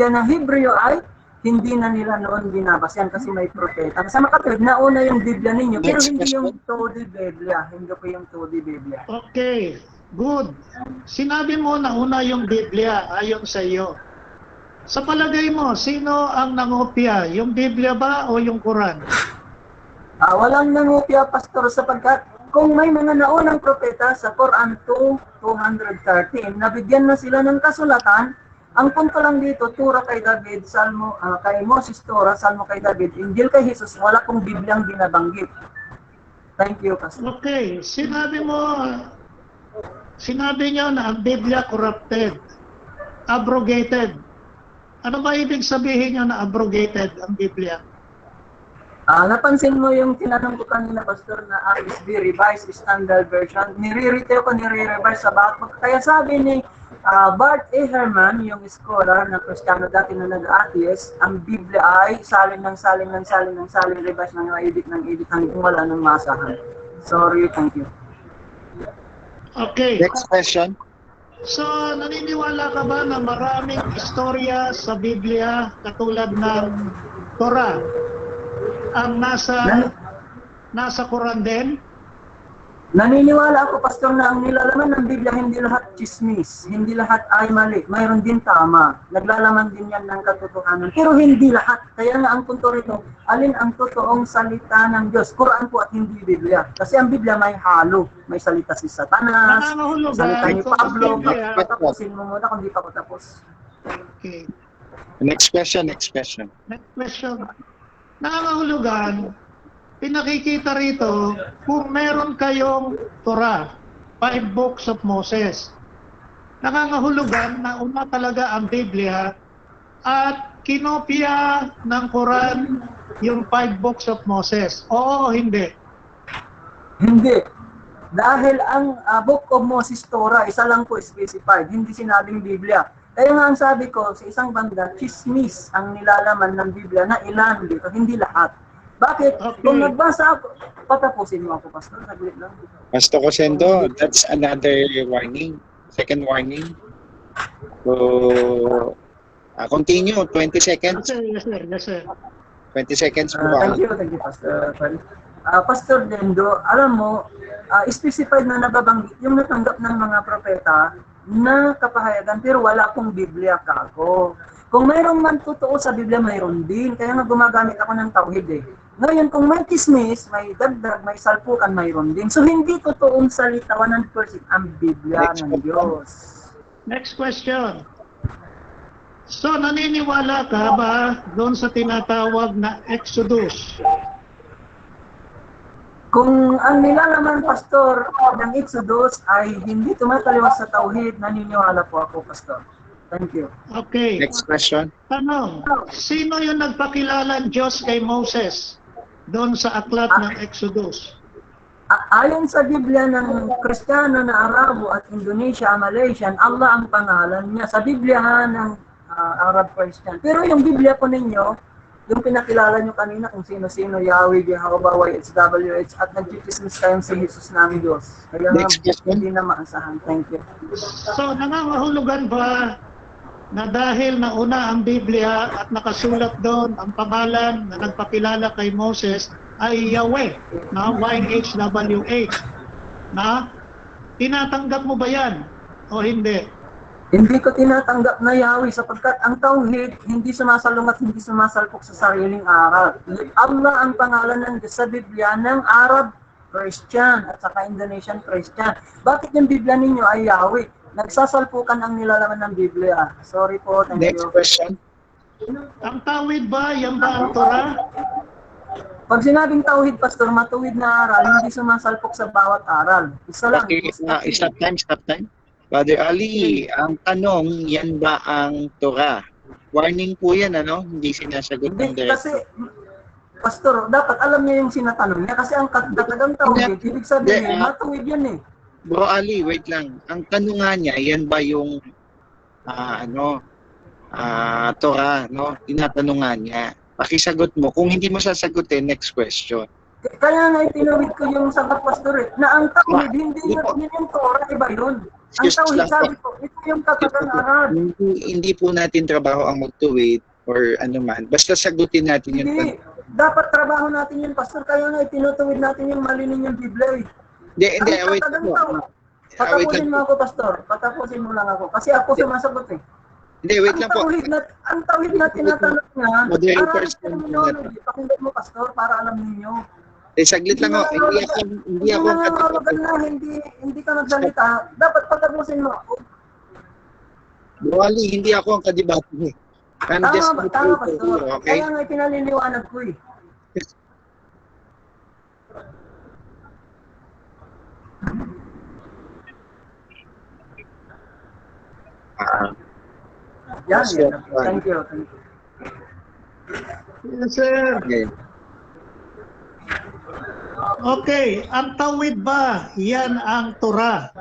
na Hebreo ay hindi na nila noon binabasyan kasi may propeta. Sa makatwid, nauna yung Biblia ninyo, pero hindi yung Todi Biblia. Hindi po yung Todi Biblia. Okay, good. Sinabi mo na una yung Biblia ayon sa iyo. Sa palagay mo, sino ang nangopya? Yung Biblia ba o yung Quran? Walang nangopya, Pastor, sapagkat kung may mga naunang propeta sa Quran 2:213, nabigyan na sila ng kasulatan. Ang punto lang dito, Torah kay David, Salmo kay Moses, Torah, Salmo kay David, Injil kay Jesus, wala pong Bibliang binabanggit. Thank you, Pastor. Okay, sinabi niyo na ang Biblia corrupted, abrogated. Ano ba ibig sabihin niyo na abrogated ang Biblia? Napansin mo yung tinanong ko kanina, Pastor, na RSV, Revised Standard Version. Nire-revise sa bawat. Kaya sabi ni Bart A. Herman, yung scholar na Kristiyano dati na nag-atheist, ang Biblia ay salin, revise ng edit hanggang wala ng masahan. Sorry, thank you. Okay. Next question. So, naniniwala ka ba na maraming istorya sa Biblia katulad ng Torah ang nasa Quran din? Naniniwala ako, Pastor, na ang nilalaman ng Biblia hindi lahat chismis, hindi lahat ay mali. Mayroon din tama. Naglalaman din yan ng katotohanan. Pero hindi lahat. Kaya nga ang punto rito, alin ang totoong salita ng Diyos? Quran po at hindi Biblia. Kasi ang Biblia may halo. May salita si Satanas, salita ni Pablo. Tapusin mo muna kung di pa ako tapos. Okay. Next question. Next question. Nangangahulugan, pinakikita rito kung meron kayong Torah, 5 books of Moses. Nangangahulugan na una talaga ang Biblia at kinopya ng Quran yung 5 books of Moses? Oo o hindi? Hindi. Dahil ang Book of Moses Torah, isa lang po specified, hindi sinabing Biblia. Kaya nga ang sabi ko, sa isang banda, chismis ang nilalaman ng Biblia na ilan dito, hindi lahat. Bakit? Okay. Kung nagbasa ako, patapusin mo ako, Pastor, saglit lang. Pastor Cosendo, that's another warning. Second warning. So, continue. 20 seconds. Yes, sir. Yes, sir. 20 seconds po. Thank you, Pastor. Pastor Dendo, alam mo, specified na nababanggit yung natanggap ng mga propeta na kapahayagan pero wala akong Biblia kako. Kung mayroong man totoo sa Biblia, mayroon din. Kaya nga gumagamit ako ng tauhid eh. Ngayon, kung may kismis, may dagdag, may salpukan, mayroon din. So, hindi totoong salita 100% ang Biblia ng Diyos. Next question. So, naniniwala ka ba doon sa tinatawag na Exodus? Kung ang nilalaman, Pastor, ng Exodus ay hindi tumataliwas sa tauhid, naniniwala po ako, Pastor. Thank you. Okay. Next question. Tanong, sino yung nagpakilalang Diyos kay Moses doon sa aklat ng Exodus? Ayon sa Biblia ng Kristiyano na Arabo at Indonesia, Malaysian, Allah ang pangalan niya. Sa Biblia ng Arab Christian. Pero yung Biblia po ninyo, yung pinakilala nyo kanina kung sino-sino, Yahweh, Jehovah, YHWH, at nagchichismis kayong si Jesus ng Diyos. Kaya nga, Next question. hindi na maasahan. Thank you. So, nangangahulugan ba na dahil nauna ang Biblia at nakasulat doon ang pangalan na nagpakilala kay Moses ay Yahweh, na YHWH, na tinatanggap mo ba yan o hindi? Hindi ko tinatanggap na Yahweh sapagkat ang tauhid hindi sumasalungat, hindi sumasalpok sa sariling aral. Allah ang pangalan ng Diyos sa Biblia ng Arab Christian at saka Indonesian Christian. Bakit yung Biblia ninyo ay Yahweh? Nagsasalpukan ang nilalaman ng Biblia. Sorry po, thank Next you. question. Ang tawid ba, yan ba ang Torah? Pag sinabing tauhid, Pastor, matuwid na aral, hindi sumasalpok sa bawat aral. Isa lang. Okay, stop time. Brother Ali, ang tanong, yan ba ang Torah? Warning po yan, ano? Hindi sinasagot ng Hindi, direct. kasi, Pastor, dapat alam niya yung sinatanong niya kasi ang katagang tauhid, ibig sabihin, matuwid yan eh. Bro Ali, wait lang. Ang tanong nga niya, yan ba yung Torah, no? Tinatanong nga niya. Pakisagot mo. Kung hindi mo sasagutin, next question. Kaya nga itinawid ko yung sagot, Pastor, na ang tauhid, hindi yun yung Torah, iba yun. Ang Excuse tauhid, lang sabi ko, ito yung katagang aral. Hindi po natin trabaho ang magtuwid or ano man. Basta sagutin natin yung Hindi. Dapat trabaho natin yun, Pastor. Kaya nga itinutuwid natin yung mali ninyong Biblia. Hindi, Ang wait katagang lang. tauhid. Patapusin mo ako, Pastor. Patapusin mo lang ako. Kasi ako sumasagot eh. Hindi, wait lang po. Ang tawid na tinatanong niya, Moderators, terminology. Pakinggan mo, Pastor, para alam ninyo. Saglit lang ako. Hindi ako nangangahulugan na hindi ka nagsalita. Dapat patapusin mo. Bro Ali, hindi ako ang kadibate eh. I'm just Tama, Pastor. okay? Kaya nga pinaliliwanag ko eh. Yan. Thank you. Yes, sir. Okay. Okay, ang tawid ba, yan ang Torah?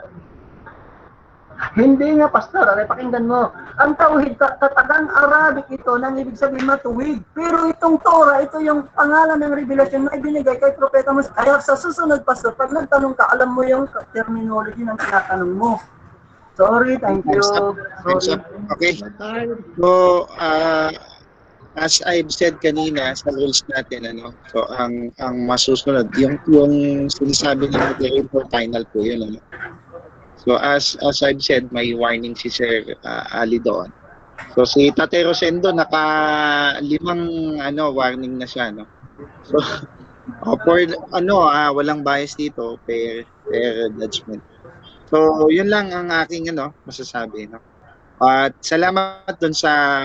Hindi nga, Pastor. Pakinggan mo. Ang tauhid, katagang Arabic ito, nang ibig sabihin matuwid. Pero itong Torah, ito yung pangalan ng revelasyon na ibinigay kay Propeta Moses. Kaya sa susunod, Pastor, pag nagtanong ka, alam mo yung terminology ng tinatanong mo. Sorry, thank you. Sorry. Okay. So, as I've said kanina sa rules natin, so ang masusunod, yung sinasabi ng moderator, final po yun, So as I've said, may warning si Sir Ali doon. So si Tate Rosendo, naka 5 warning na siya, no? So for walang bias dito, fair judgment. So yun lang ang aking masasabi, no? At salamat doon sa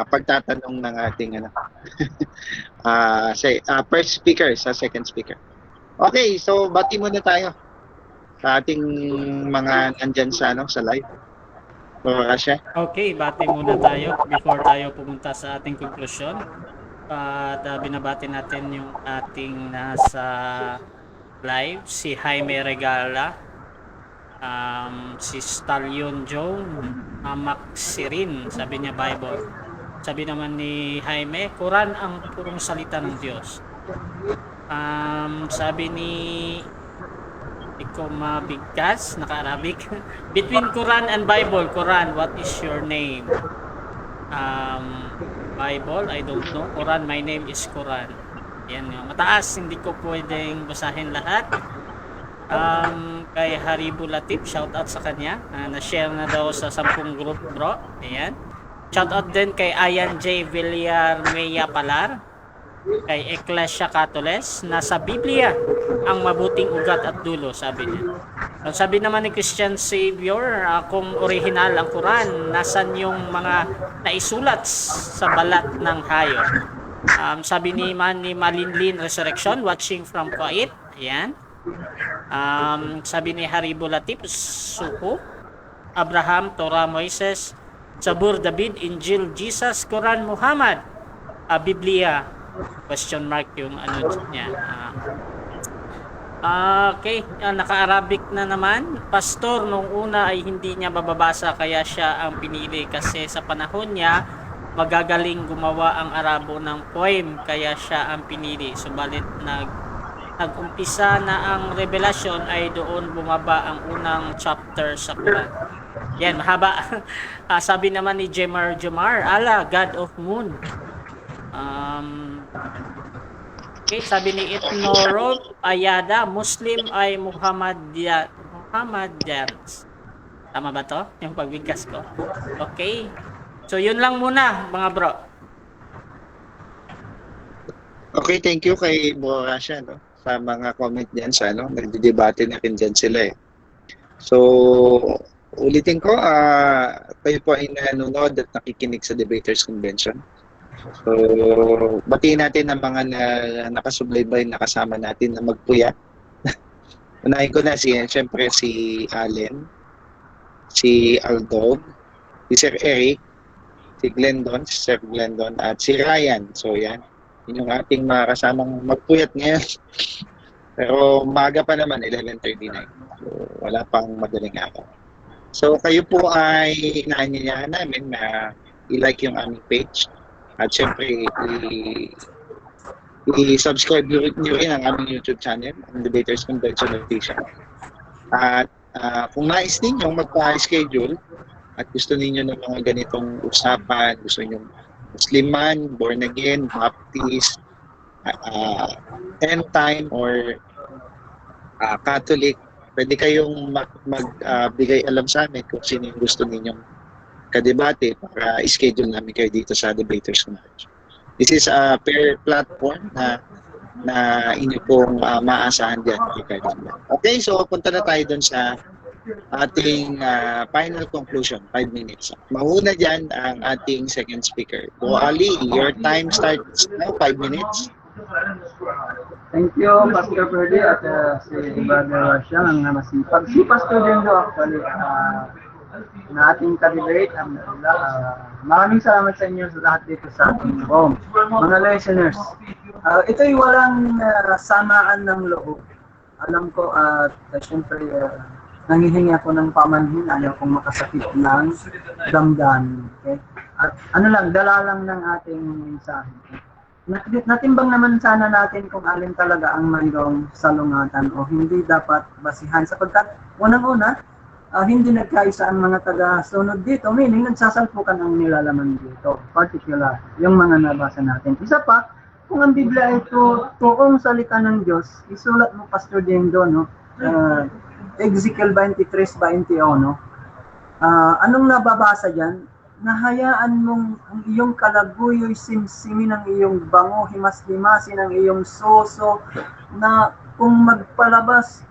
pagtatanong ng ating first speaker sa second speaker. Okay, so bati muna tayo sa ating mga nandyan sa live. Baka siya. Okay, bati muna tayo before tayo pumunta sa ating konklusyon. At binabati natin yung ating nasa live, si Jaime Regala, si Stallion Joe, Maxirin, sabi niya Bible. Sabi naman ni Jaime, Quran ang purong salita ng Diyos. Sabi ni Ikaw Mabigkas, naka-Arabic. Between Quran and Bible, Quran, what is your name? Bible, I don't know. Quran, my name is Quran. Yan yung mataas, hindi ko pwedeng basahin lahat. Kay Haribu Latif, shout out sa kanya. Na-share na daw sa 10 group, bro. Ayan. Shout out din kay Ayan J. Villarmea Palar. Kay Ecclesia Catoles, nasa Biblia ang mabuting ugat at dulo, sabi niya. Sabi naman ni Christian Savior, kung original ang Quran, nasan yung mga naisulat sa balat ng hayop? Sabi ni Malinlin Resurrection, watching from Kuwait. Ayan. Sabi ni Haribo Latif, Suko, Abraham, Torah, Moises, Zabur, David, Injil, Jesus, Quran, Muhammad, Biblia, question mark yung ano niya. Okay, naka-Arabic na naman. Pastor, nung una ay hindi niya bababasa kaya siya ang pinili kasi sa panahon niya magagaling gumawa ang Arabo ng poem kaya siya ang pinili. Subalit nag-umpisa na ang revelasyon ay doon bumaba ang unang chapter sa Quran. Yan, mahaba. Sabi naman ni Jemar, Allah, God of Moon. Okay, sabi ni Itnorod Ayada, Muslim ay Muhammadiyat. Tama ba to? Yung pagbigkas ko. Okay. So, yun lang muna, mga bro. Okay, thank you kay Bro Rasha, no? Sa mga comment diyan sa nagdidebate na rin dyan sila eh. So, ulitin ko, kayo po ay nanonood at nakikinig sa Debaters Convention. So, batiin natin ang mga nakasubaybay na kasama natin na magpuyat. Unahin ko na siyempre si Allen, si Aldog, si Sir Eric, si Glendon, si Sir Glendon, at si Ryan. So, yan. Yun yung ating mga kasamang magpuyat ngayon. Pero maaga pa naman, 11:39. So, wala pang madaling araw. So, kayo po ay inaanyayahan namin na i-like yung aming page. At syempre, i-subscribe nyo rin ang aming YouTube channel, ang Debaters Convention Official. At kung nais ninyong magpa-schedule at gusto ninyo ng mga ganitong usapan, gusto ninyong Musliman, born again, Baptist, end time, or Catholic, pwede kayong magbigay alam sa amin kung sino yung gusto ninyong kadebate para i-schedule namin kayo dito sa Debaters Convention. This is a pair platform na inyo pong maasahan dyan. Okay, so punta na tayo dun sa ating final conclusion, 5 minutes. Mahuna dyan ang ating second speaker. So Ali, your time starts now, 5 minutes. Thank you, Pastor Freddy at si Brother Rasha, ang masipag. Si Pastor din do actually, na ating ka-debate. Maraming salamat sa inyo sa lahat dito sa ating home. Mga listeners, ito'y walang samaan ng loob. Alam ko at siyempre nangihingi ako ng pamanhin, ayaw kong makasakit ng damdamin. Okay? At dala lang ng ating mensahe. Natimbang naman sana natin kung alin talaga ang mayroong salungatan o hindi dapat basihan sapagkat unang-una, hindi nagkaisa ang mga taga-sunod dito, meaning nagsasalpukan ang nilalaman dito, particular, yung mga nabasa natin. Isa pa, kung ang Biblia ay toong salita ng Diyos, isulat mo, Pastor Diendo, no? Ezekiel 23:21, no? Anong nababasa dyan? Nahayaan mong ang iyong kalaguyo'y simsimin ang iyong bango, himas-himasin ang iyong soso, na kung magpalabas,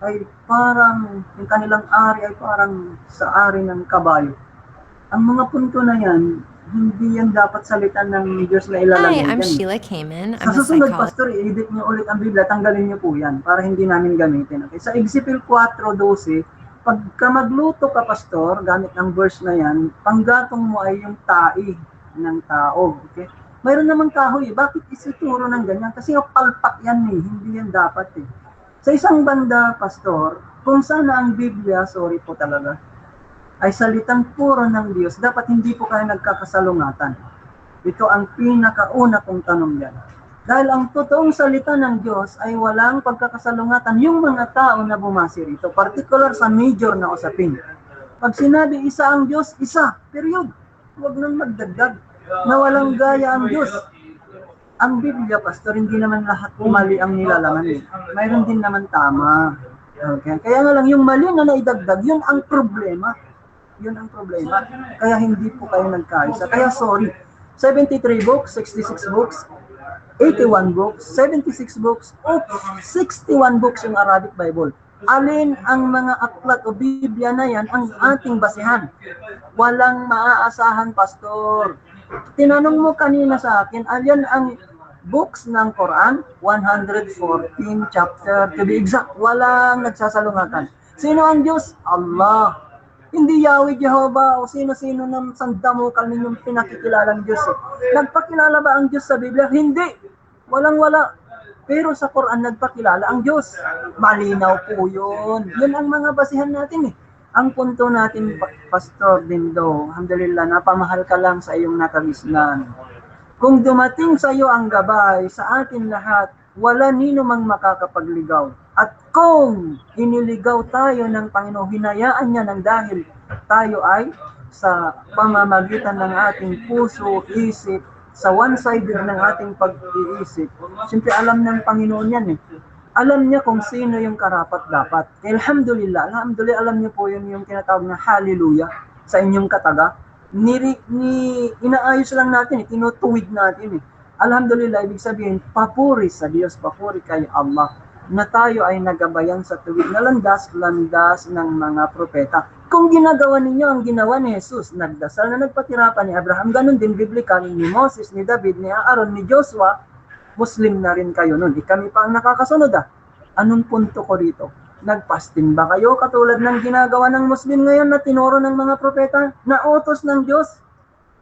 ay parang, yung kanilang ari ay parang sa ari ng kabayo. Ang mga punto na yan, hindi yan dapat salitan ng Diyos na ilalagay. Hi, I'm yan. Sheila Kamen. Sa I'm a susunod, psychologist. Pastor, i-edit niyo ulit ang Biblia, tanggalin niyo po yan para hindi namin gamitin. Okay? Sa Ezekiel 4:12, Pagka magluto ka, pastor, gamit ng verse na yan, panggatong mo ay yung tae ng tao. Okay? Mayroon namang kahoy. Bakit isituro ng ganyan? Kasi yung palpak yan eh. Hindi yan dapat eh. Sa isang banda, pastor, kung sana ang Biblia, sorry po talaga, ay salitang puro ng Diyos, dapat hindi po kayo nagkakasalungatan. Ito ang pinakauna kong tanong yan. Dahil ang totoong salita ng Diyos ay walang pagkakasalungatan yung mga tao na bumasi rito, particular sa major na usapin. Pag sinabi isa ang Diyos, isa, period. Huwag nang magdagdag na walang gaya ang Diyos. Ang Biblia, pastor, hindi naman lahat mali ang nilalaman eh. Mayroon din naman tama. Okay? Kaya nga lang, yung mali na naidagdag, yun ang problema. Yun ang problema. Kaya hindi po kayo nagkaisa. Kaya sorry, 73 books, 66 books, 81 books, 76 books, o 61 books yung Arabic Bible. Alin ang mga aklat o Biblia na yan ang ating basihan? Walang maaasahan, pastor. Tinanong mo kanina sa akin, alin ang books ng Quran? 114 chapter, to be exact. Walang nagsasalungatan. Sino ang Diyos? Allah. Hindi Yahweh, Jehovah, o sino-sino ng sandamukal ninyong pinakikilalang Diyos. Nagpakilala ba ang Diyos sa Biblia? Hindi. Walang-wala. Pero sa Quran, nagpakilala ang Diyos. Malinaw po yun. Yun ang mga basihan natin eh. Ang punto natin, Pastor Dindo, alhamdulillah, napamahal ka lang sa iyong nakagisnan. Kung dumating sa iyo ang gabay sa atin lahat, wala nino mang makakapagligaw. At kung iniligaw tayo ng Panginoon, hinayaan niya ng dahil tayo ay sa pamamagitan ng ating puso, isip, sa one-sided ng ating pag-iisip. Siyempre alam ng Panginoon yan eh. Alam niya kung sino yung karapat-dapat. Alhamdulillah, alam niyo po yun yung tinatawag na hallelujah sa inyong kataga. Inaayos lang natin eh, tinutuwid natin eh. Alhamdulillah, ibig sabihin, papuri sa Diyos, papuri kay Allah, na tayo ay nagabayan sa tuwid na landas ng mga propeta. Kung ginagawa ninyo ang ginawa ni Jesus, nagdasal na nagpatira pa ni Abraham, ganun din biblical ni Moses, ni David, ni Aaron, ni Joshua, Muslim na rin kayo nun. Kami pa ang nakakasunod ah. Anong punto ko rito? Nagpastin ba kayo katulad ng ginagawa ng Muslim ngayon na tinuro ng mga propeta na utos ng Diyos?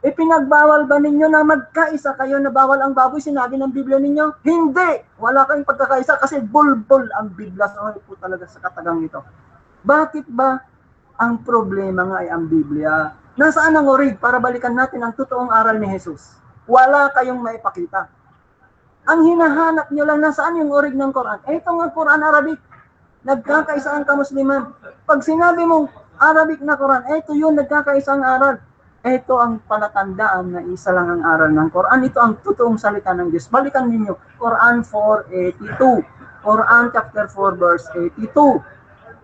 Ipinagbawal ba ninyo na magkaisa kayo na bawal ang baboy? Sinabi ng Biblia ninyo? Hindi! Wala kayong pagkakaisa kasi bulbul ang Biblia. So po talaga sa katagang ito. Bakit ba ang problema nga ay ang Biblia? Nasaan ang orig para balikan natin ang totoong aral ni Jesus? Wala kayong maipakita. Ang hinahanap nyo lang, nasaan yung orig ng Quran? Ito nga Quran Arabic. Nagkakaisa ang kamusliman. Pag sinabi mong Arabic na Quran, ito yun, nagkakaisa ang aral. Ito ang palatandaan na isa lang ang aral ng Quran. Ito ang totoong salita ng Diyos. Balikan ninyo, Quran 4:82. Quran chapter 4 verse 82.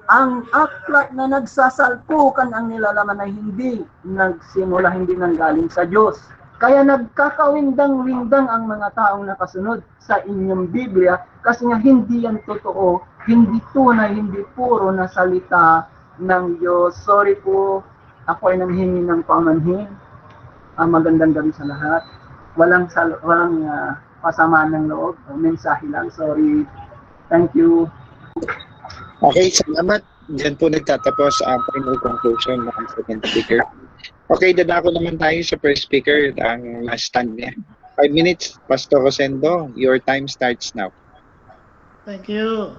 Ang aklat na nagsasalpukan ang nilalaman ay hindi nagsimula, hindi nanggaling sa Diyos. Kaya nagkakawindang-windang ang mga taong nakasunod sa inyong Biblia kasi nga hindi yan totoo, hindi tunay, hindi puro na salita ng Diyos. Sorry po, ako ay nanghingi ng pamanhin. Magandang gabi sa lahat. Walang pasamaan ng loob. Mensahe lang. Sorry. Thank you. Okay, salamat. Diyan po nagtatapos ang final conclusion ng second speaker. Okay, dadako naman tayo sa first speaker, ang last stand niya. 5 minutes, Pastor Rosendo, your time starts now. Thank you.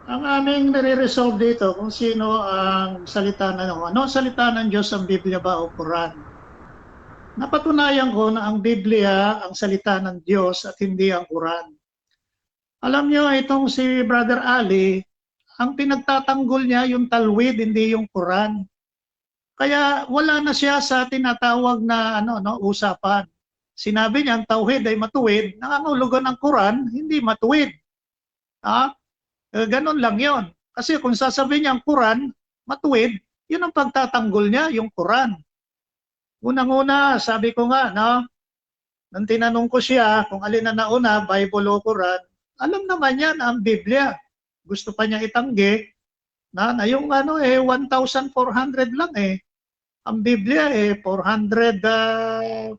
Ang aming nare-resolve dito kung sino ang salita ng ano salita ng Diyos, ang Biblia ba o Quran. Napatunayan ko na ang Biblia ang salita ng Diyos at hindi ang Quran. Alam niyo, itong si Brother Ali, ang pinagtatanggol niya yung talwid, hindi yung Quran. Kaya wala na siya sa tinatawag na usapan. Sinabi niya ang tauhid ay matuwid, nangangahulugan ng Quran, hindi matuwid. Ganon lang yon. Kasi kung sasabihin niya ang Quran, matuwid, yun ang pagtatanggol niya, yung Quran. Unang-una, sabi ko nga, nang tinanong ko siya kung alin na nauna, Bible o Quran, alam naman niya na ang Biblia. Gusto pa niya itanggi na yung 1,400 lang eh. Ang Biblia 454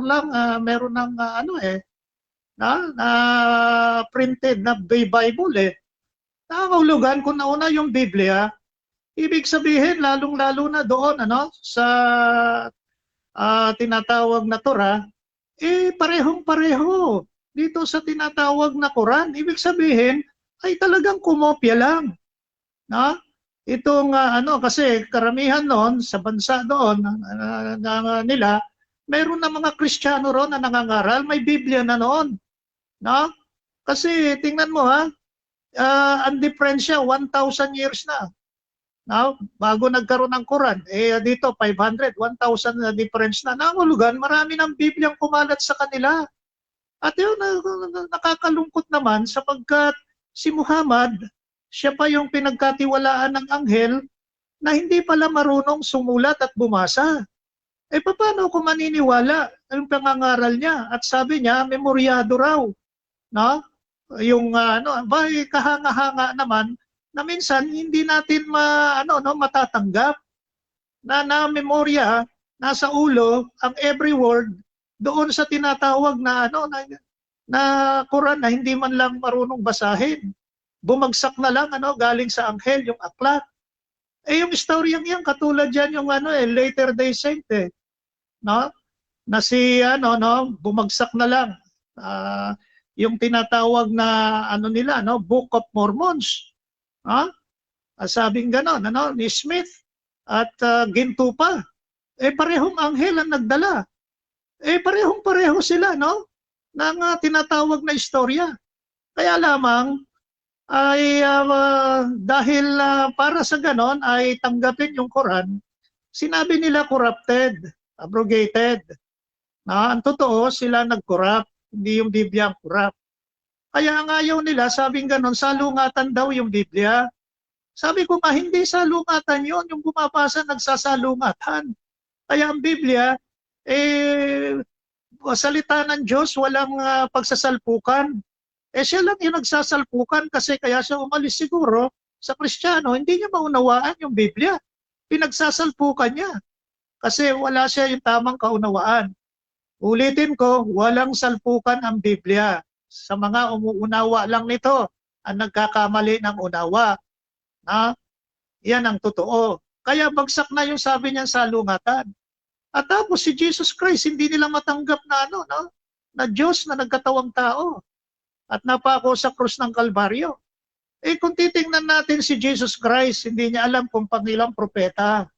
lang meron ng na printed na Bible eh. Nakakahulugan kung nauna yung Biblia, Ibig sabihin, lalong-lalo na doon, sa tinatawag na Torah, parehong-pareho dito sa tinatawag na Quran. Ibig sabihin, ay talagang kumopya lang. No? Itong kasi karamihan noon sa bansa doon nila, meron na mga Kristiyano ron na nangangaral, may Biblia na noon. No? Kasi tingnan mo ang diferensya 1,000 years na. No? Bago nagkaroon ng Quran, dito 500, 1,000 na difference na. Nangulugan, marami ng Bibliang kumalat sa kanila. At yun, nakakalungkot naman sapagkat si Muhammad, siya pa yung pinagkatiwalaan ng anghel na hindi pala marunong sumulat at bumasa. Paano kung maniniwala yung pangangaral niya? At sabi niya, memoryado raw. No? Yung kahanga-hanga naman na minsan hindi natin matatanggap na memorya nasa ulo ang every word doon sa tinatawag na na Quran na hindi man lang marunong basahin. Bumagsak na lang galing sa anghel yung aklat. Yung istoryang yan katulad yan yung Latter Day Saint no? Na si bumagsak na lang. Yung tinatawag na nila Book of Mormons. Sabing gano'n, ni Smith at ginto pa. Parehong anghel ang nagdala. Parehong-pareho sila, ng tinatawag na istorya. Kaya lamang, ay dahil para sa gano'n ay tanggapin yung Quran, sinabi nila corrupted, abrogated. Ang totoo, sila nag-corrupt, hindi yung Biblia ang corrupt. Kaya ang ayaw nila, sabing ganon, salungatan daw yung Biblia. Sabi ko nga, hindi salungatan yon, yung bumabasa nagsasalungatan. Kaya ang Biblia, salita ng Diyos, walang pagsasalpukan. Siya lang yung nagsasalpukan kasi kaya siya umalis siguro sa Kristiyano, hindi niya maunawaan yung Biblia. Pinagsasalpukan niya kasi wala siya yung tamang kaunawaan. Ulitin ko, walang salpukan ang Biblia. Sa mga umuunawa lang nito, ang nagkakamali ng unawa. Yan ang totoo. Kaya bagsak na yung sabi niya sa salungatan. At tapos si Jesus Christ, hindi nila matanggap na na Diyos na nagkatawang tao. At napako sa krus ng Kalbaryo. Kung titingnan natin si Jesus Christ, hindi niya alam kung pangilang propeta.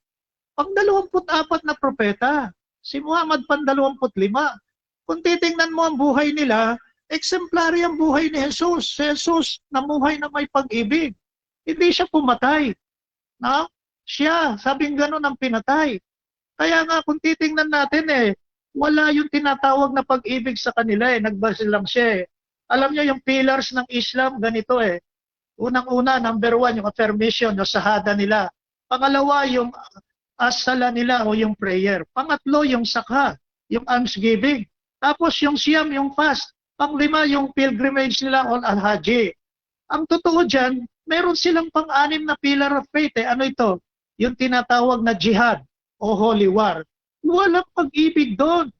Pang 24 na propeta. Si Muhammad pang 25. Kung titingnan mo ang buhay nila, exemplary ang buhay ni Jesus. Si Jesus namuhay na may pag-ibig. Hindi siya pumatay. Siya, sabing gano'n ang pinatay. Kaya nga kung titingnan natin wala yung tinatawag na pag-ibig sa kanila Nagbasil lang siya Alam niyo yung pillars ng Islam, ganito Unang-una, number 1, yung affirmation, yung sahada nila. Pangalawa, yung asala nila o yung prayer. Pangatlo, yung sakha, yung almsgiving. Tapos yung siyam, yung fast. Panglima, yung pilgrimage nila o al-haji. Ang totoo dyan, meron silang pang-anim na pillar of faith. Ano ito? Yung tinatawag na jihad o holy war. Walang pag-ibig doon.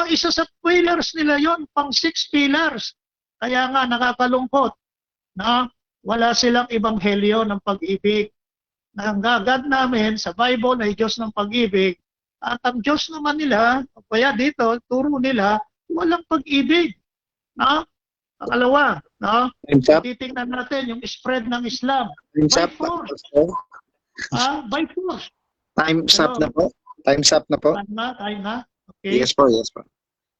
Isa sa pillars nila yon, pang 6 pillars. Kaya nga nakakalungkot na wala silang ebanghelyo ng pag-ibig. Ang God namin sa Bible ay Diyos ng pag-ibig. At ang Diyos naman nila, kaya dito, turo nila, walang pag-ibig. Pangalawa, titingnan natin yung spread ng Islam. By force. By force. Time's up na po. Time's up na po. Time na. Okay. Yes po.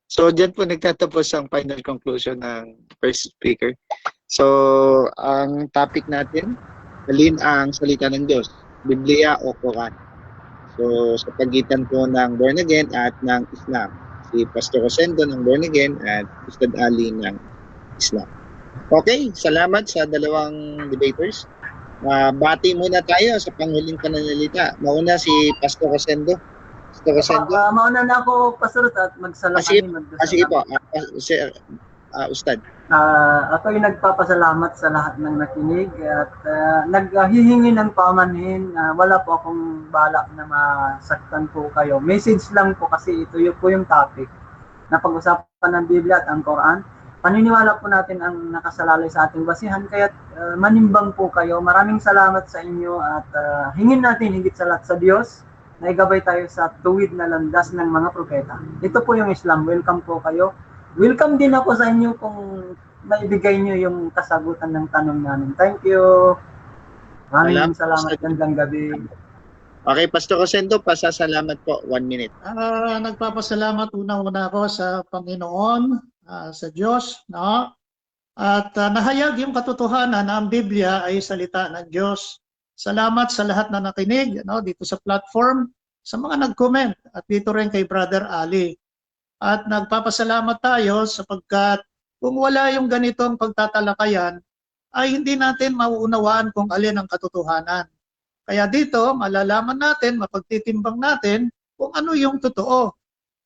So, dyan po nagtatapos ang final conclusion ng first speaker. So, ang topic natin, alin ang salita ng Diyos, Biblia o Quran. So, sa pagitan po ng born again at ng Islam. Si Pastor Rosendo ng born again at Ustad Ali ng Islam. Okay, salamat sa dalawang debaters. Bati muna tayo sa panghuling pananalita. Mauna si Pastor Rosendo. Mauna na ako, Pastor, at magsalakanin. Sige po, Ustad. Ako'y nagpapasalamat sa lahat ng nakinig at naghihingi ng pamanhin. Wala po akong balak na masaktan po kayo. Message lang po kasi ito po yung topic na pag-usapan ng Biblia at ang Quran. paniniwala po natin ang nakasalalay sa ating basihan, kaya manimbang po kayo. Maraming salamat sa inyo at hingin natin higit sa lahat sa Diyos na igabay tayo sa tuwid na landas ng mga propeta. Ito po yung Islam. Welcome po kayo. Welcome din ako sa inyo kung maibigay nyo yung kasagutan ng tanong namin. Thank you. Maraming salamat. Gandang gabi. Okay, Pastor Rosendo, pasasalamat po. 1 minute. Nagpapasalamat unang-una ako sa Panginoon, sa Diyos, no? At nahayag yung katotohanan na ang Biblia ay salita ng Diyos. Salamat sa lahat na nakinig, no, dito sa platform, sa mga nag-comment, at dito rin kay Brother Ali. At nagpapasalamat tayo sapagkat kung wala yung ganitong pagtatalakayan, ay hindi natin mauunawaan kung alin ang katotohanan. Kaya dito, malalaman natin, mapagtitimbang natin kung ano yung totoo.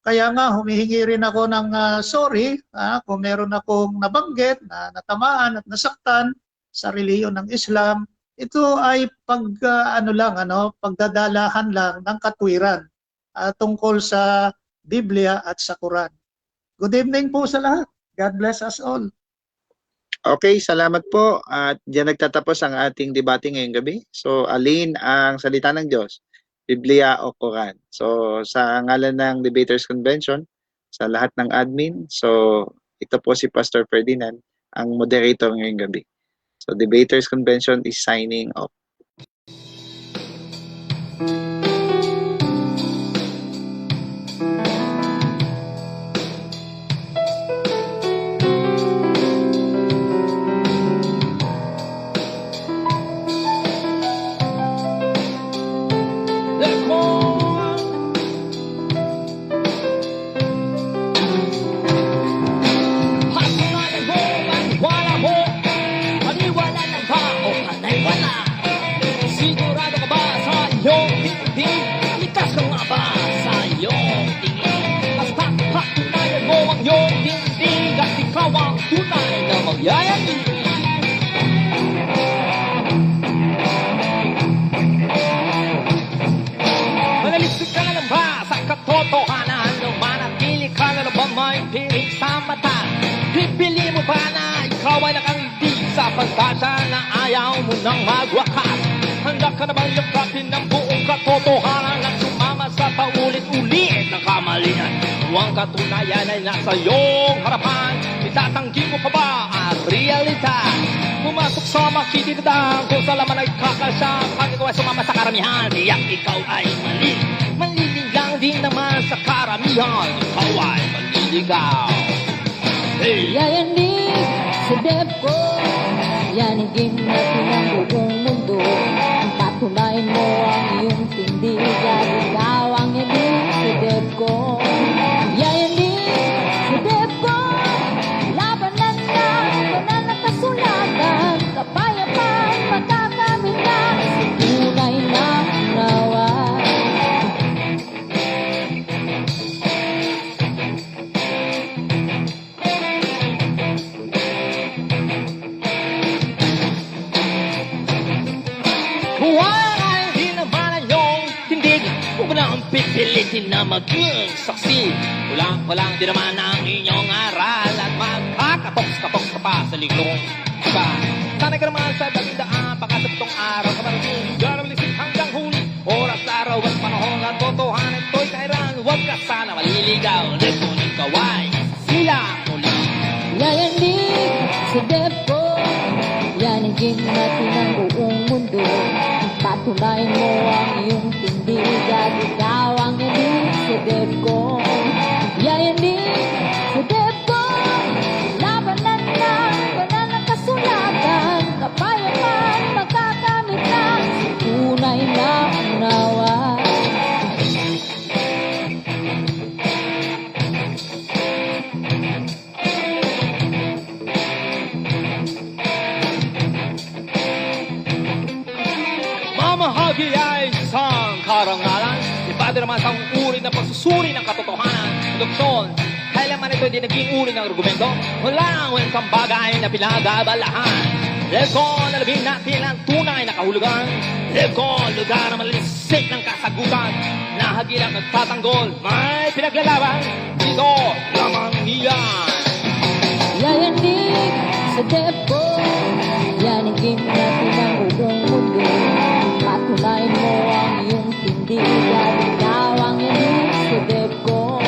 Kaya nga, humihingi rin ako ng sorry kung meron akong nabanggit na natamaan at nasaktan sa reliyon ng Islam. Ito ay pagdadalahan lang ng katwiran tungkol sa Biblia at sa Quran. Good evening po sa lahat. God bless us all. Okay, salamat po. At diyan nagtatapos ang ating debate ngayong gabi. So, alin ang salita ng Diyos? Biblia o Quran? So, sa ngalan ng Debaters Convention, sa lahat ng admin, so ito po si Pastor Ferdinand, ang moderator ngayong gabi. So, Debaters Convention is signing off. Sigurado ka ba sa iyong tingin? Likas ka nga ba sa iyong tingin? Basta patunayan mo ang iyong tingin at ikaw ang tunay na magyayabing. Manalisig ka na lang ba sa katotohanan? Nung manatili ka na lang ba may piling sa mata? Pipili mo ba na ikaw ay nakangiti sa pagkasa na ayaw mo nang magwakas? Handa ka na bang yakapin ng buong katotohanan at sumama sa paulit-ulit na kamalian? Ang katunayan ay nasa iyong harapan. Itatanggi mo pa ba ang realidad? Pumasok sa makikitidang kung sa laman ay kakasya. Pag ikaw ay sumama sa karamihan, tiyak ikaw ay mali. Maliling lang din naman sa karamihan, ikaw ay maliligaw. Hey! Yayanig sa depko, yanigin natin ang buong mundo. Patunayan mo ang iyong tindig at ikaw ang yanig sa depko. Yayanig sa depko, labanan na, banal na kasulatan, kapayapaan, makakamit na, sa tunay na unawa. Pipilitin na maging saksi. Walang di naman ang inyong aral at magkakatoks-katoks ka pa sa liglong iba. Sanay ka naman sa dalindaan, pagkasabtong araw ka marating. Garabilisin hanggang huli, oras, araw at panahon at totohanan to'y kairan. Huwag ka sana maliligaw, kung ikaw ay sila muli. Yayanig sa depko, yanigin natin ang buong mundo. Patunayan mo ang iyong tindig at ikaw ang yanig sa depko. Yayanig sa depko, labanan na, banal na kasulatan, kapayapaan, makakamit na, sa tunay na unawa. Mamahagi ay isang karangalan. Iba din naman sa uri ng pagsusuri ng katotohanan. Doktor, kailanman ito hindi naging uri ng argumento. Walang wentang bagay na pinagabalahan. Lego, nalabing natin ang tunay na kahulugan. Lego, lugar na malalisik ng kasagutan. Nahagilang nagtatanggol, may pinaglalaban. Dito lamang iyan. Yayanig sa depo, yanigin natin ang buong mundo. Patunayan mo ang iyong tindigan, ikaw ang yanig sa depo.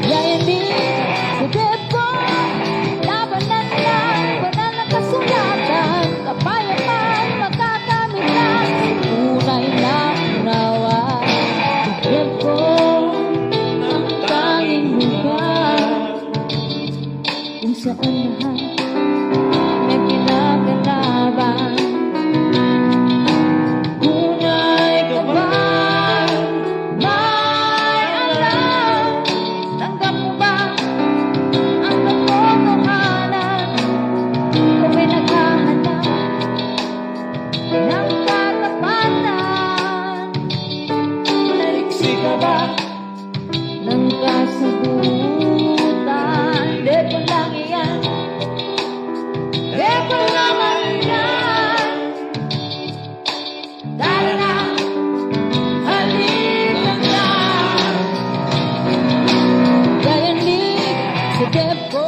Yayanig sa depo, labanan lang, banal na kasulatan, kapayapaan, makakamit lang, tunay na unawa. Depo, ang tanging lugar kung saan lahat may pinagkalaban. Tunay ka ba? May alam? Tanggap mo ba ang katotohanan? Kung may naghahanap ng katapatan, naliksi ka ba ng kasagutan? Depo lang iyan, depo lamang iyan. Tara na, halika na. Yayanig sa depo,